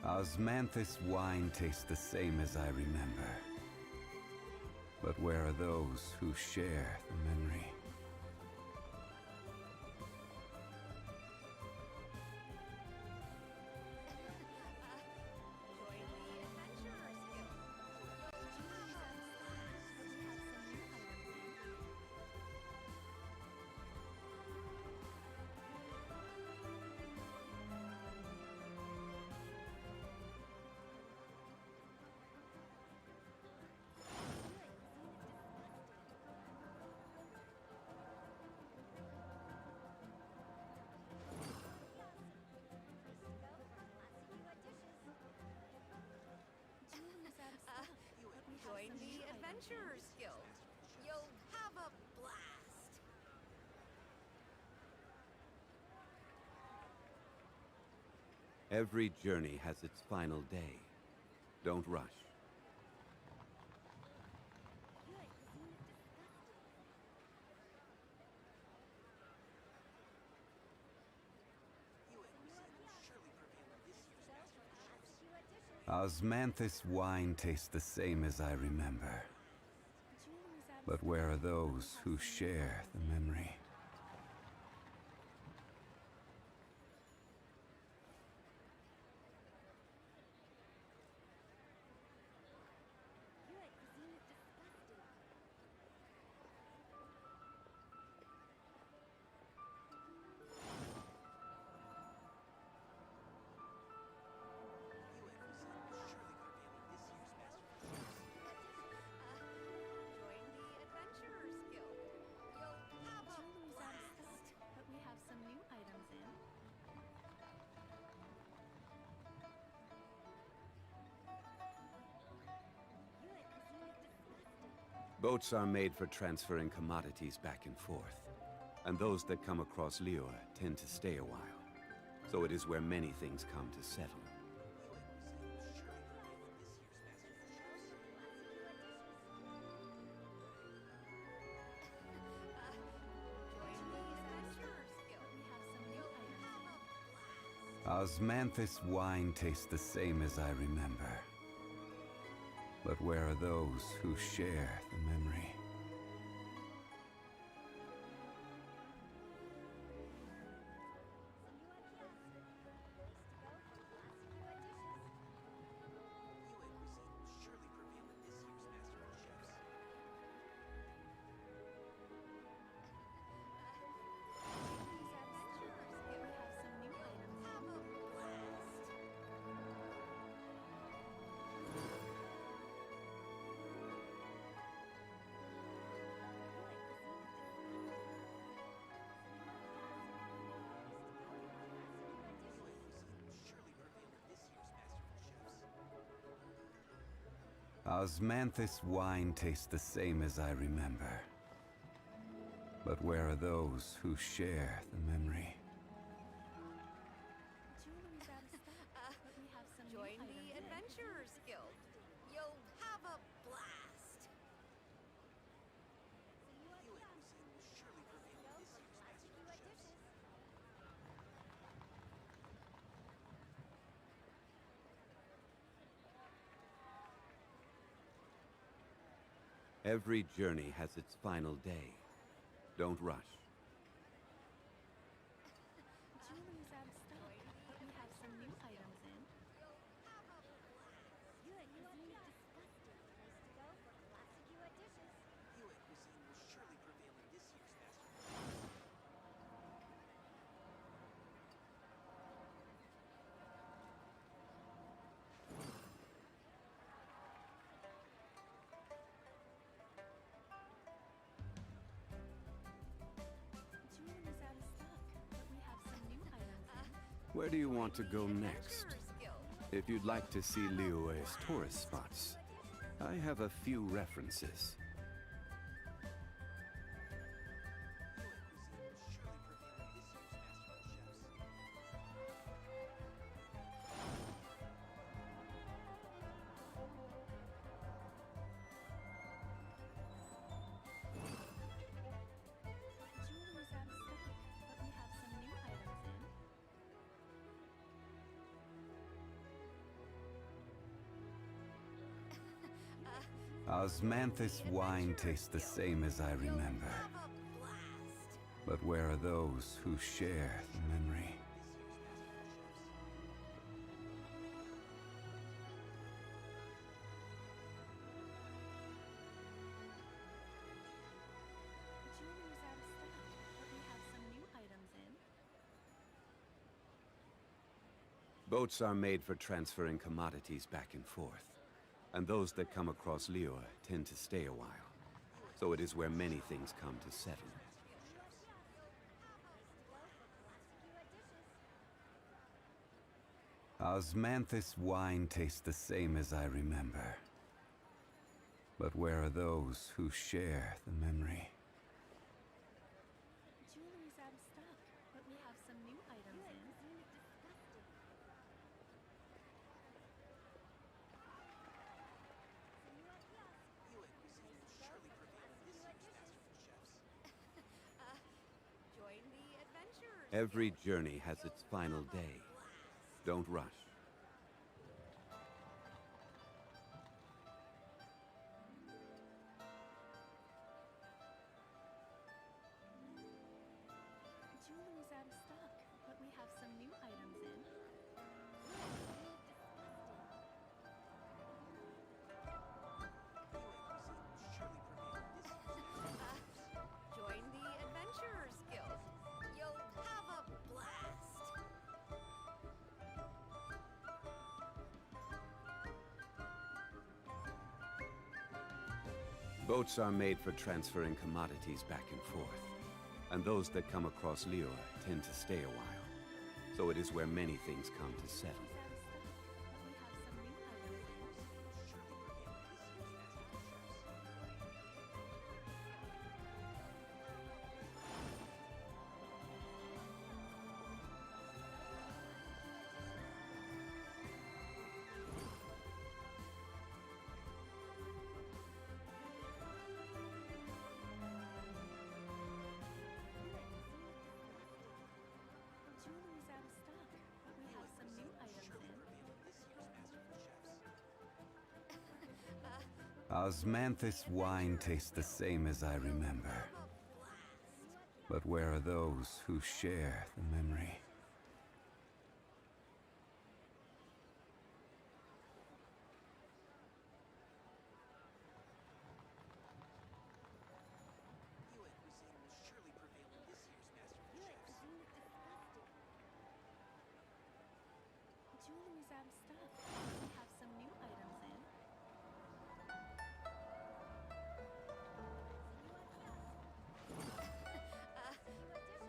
Osmanthus wine tastes the same as I remember. But where are those who share the memory? Adventurers Guild. You'll have a blast. Every journey has its final day. Don't rush. Osmanthus wine tastes the same as I remember. But where are those who share the memory? Boats are made for transferring commodities back and forth, and those that come across Liyue tend to stay a while. So it is where many things come to settle. Osmanthus wine tastes the same as I remember. But where are those who share the memory? Osmanthus wine tastes the same as I remember. But where are those who share the memory? Join the Adventurers Guild. You'll have a blast. Every journey has its final day. Don't rush. Jewelry's out of stock, but we have some new items in. Jewelry's out of stock, but we have some new items in. Where do you want to go next? If you'd like to see Liyue's tourist spots, I have a few references. Jewelry's out of stock, but we have some new items in. Osmanthus wine tastes the same as I remember. But where are those who share the memory? Jewelry's out of stock, but we have some new items in. Boats are made for transferring commodities back and forth, and those that come across Liyue tend to stay a while. So it is where many things come to settle. Osmanthus wine tastes the same as I remember. But where are those who share the memory? Jewelry's out of stock, but we have some new items in. Join the adventurers. Every journey has its final day. Don't rush. Jewelry's out of stock, but we have some new items in. Join the adventurers guild. You'll have a blast. Boats are made for transferring commodities back and forth. And those that come across Liyue tend to stay a while. So it is where many things come to settle. Jewelry's out of stock, but we have some new items in. Osmanthus wine tastes the same as I remember. But where are those who share the memory? Jewelry's out of stock, but we have some new items in.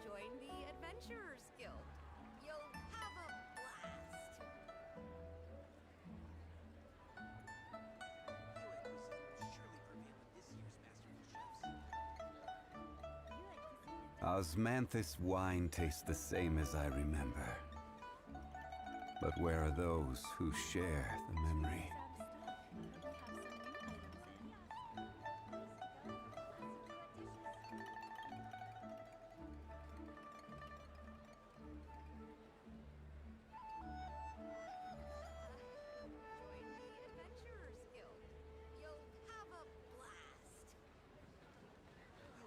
Join the adventurers guild. You'll have a blast. Osmanthus wine tastes the same as I remember. But where are those who share the memory? Join the adventurers guild. You'll have a blast.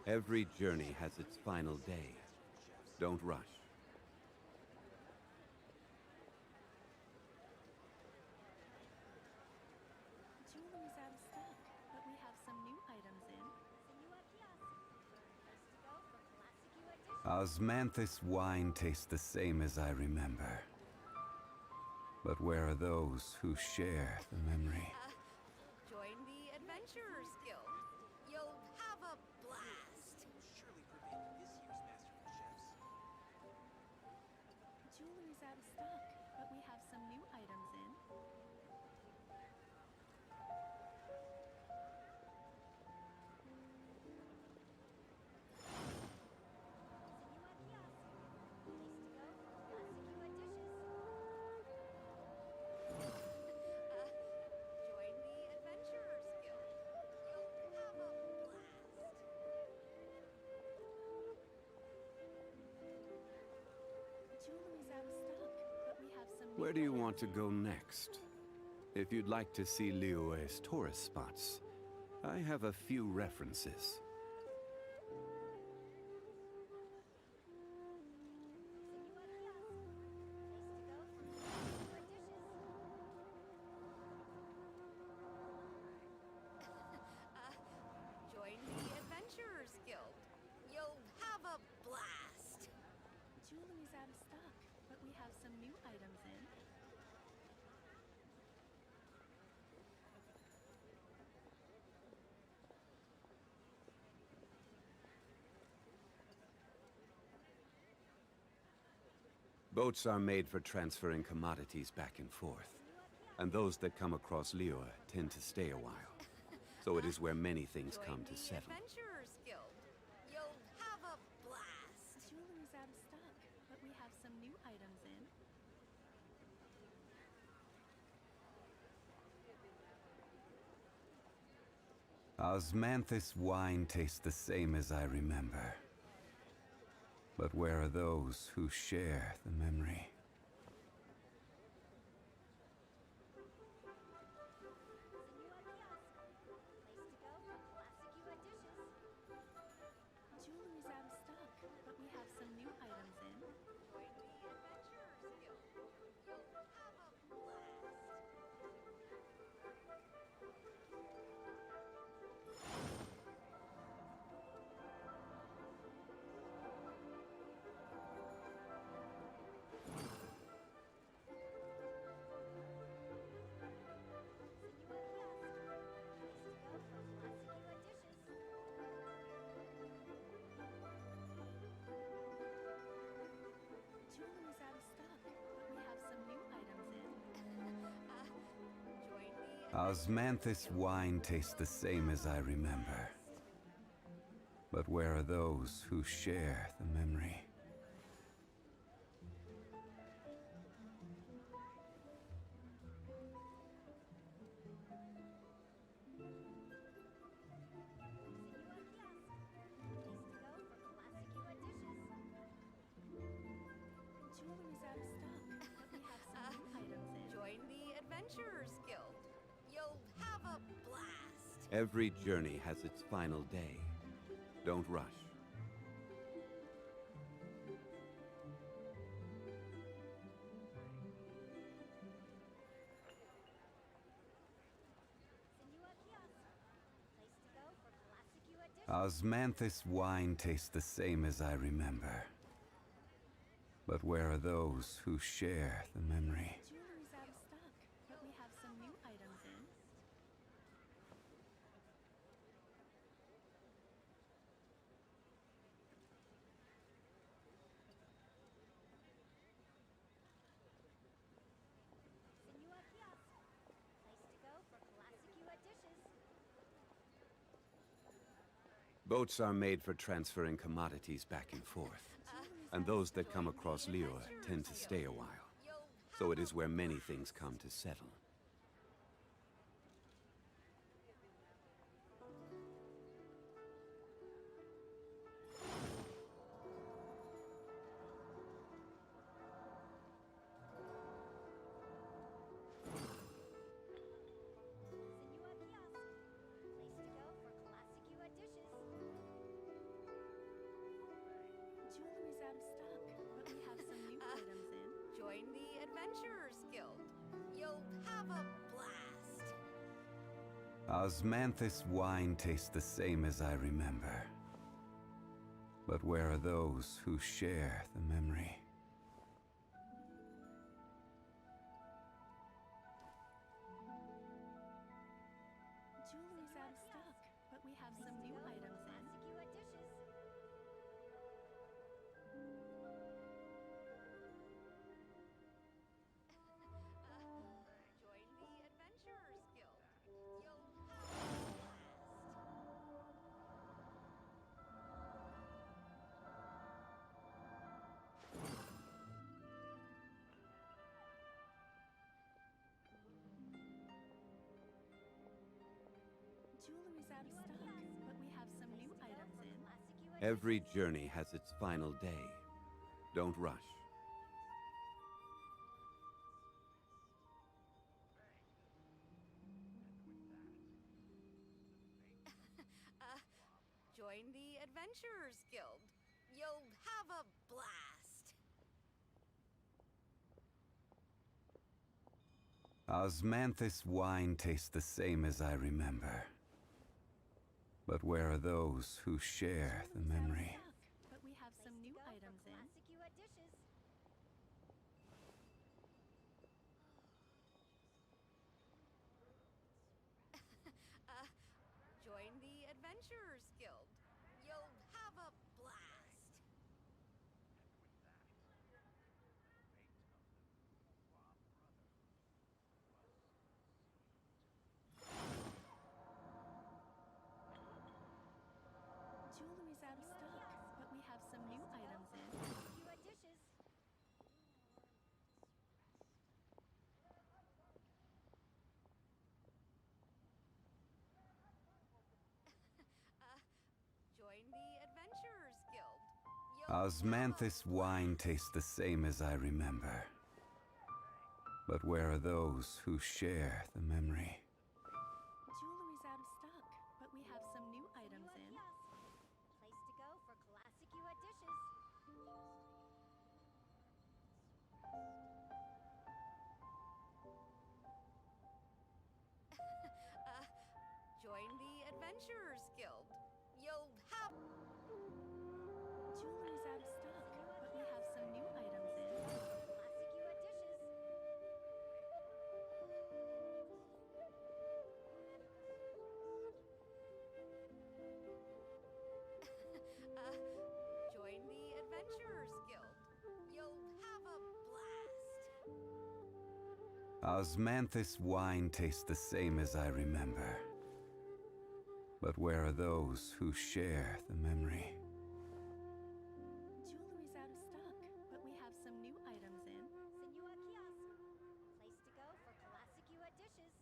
Every journey has its final day. Don't rush. Jewelry's out of stock, but we have some new items in. Osmanthus wine tastes the same as I remember. But where are those who share the memory? Join the adventurers guild. You'll have a blast. Jewelry's out of stock, but we have some new items in. Join the adventurers guild. You'll have a blast. Jewelry's out of stock, but we have some new Where do you items want to in. go next? If you'd like to see Liyue's tourist spots, I have a few references. Join the adventurers guild. You'll have a blast. Jewelry's out of stock, but we have some new items in. Boats are made for transferring commodities back and forth. And those that come across Liyue tend to stay a while. So it is where many things come to settle. Adventurers Guild. You'll have a blast. Jewelry's out of stock, but we have some new items in. Osmanthus wine tastes the same as I remember. But where are those who share the memory? Jewelry's out of stock, but we have some new items in. Join the Adventurers Guild. You'll have a blast. Jewelry's out of stock, but we have some new items in. Join the Osmanthus wine tastes the same as I remember. But where are those who share the memory? Jewelry's out of stock, but we have some new items in. Join the Adventurers Guild. You'll have a blast. Every journey has its final day. Don't rush. Osmanthus wine tastes the same as I remember. But where are those who share the memory? Jewelry's out of stock, but we have some new items in. Boats are made for transferring commodities back and forth. And those that come across Liyue tend to stay a while. So it is where many things come to settle. Jewelry's out of stock, but we have some new items in. Join the Adventurers Guild. You'll have a blast. Osmanthus wine tastes the same as I remember. But where are those who share the memory? Jewelry's out of stock, but we have some new items in. Join the Adventurers Guild. You'll have a Jewelry's out of stock, but we have some new items in. Every journey has its final day. Don't rush. Join the Adventurers Guild. You'll have a blast. Osmanthus wine tastes the same as I remember. But where are those who share the memory? But we have some new items in. Join the Adventurers Guild. You'll have a blast. Osmanthus wine tastes the same as I remember. But where are those who share the memory? Jewelry's out of stock, but we have some new items in. Place to go for classic you dishes. Join the Adventurers Guild. You'll have... Jewelry's out of stock, but we have some new items in. Classic you dishes. Join the Adventurers Guild. You'll have a blast. Osmanthus wine tastes the same as I remember. But where are those who share the memory? Jewelry's out of stock, but we have some new items in. Senua Kiosk. Place to go for classic you dishes.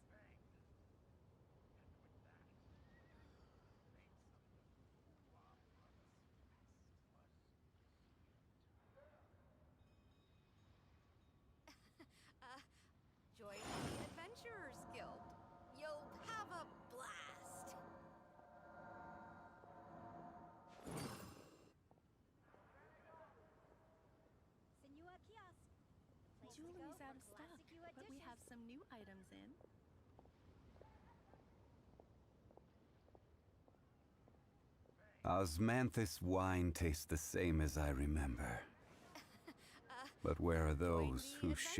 Join the Adventurers Guild. You'll have a blast. Senua Kiosk. Place to go Jewelry's for out of stock, classic you but we dishes. have some new items in. Osmanthus wine tastes the same as I remember. But where are those who share?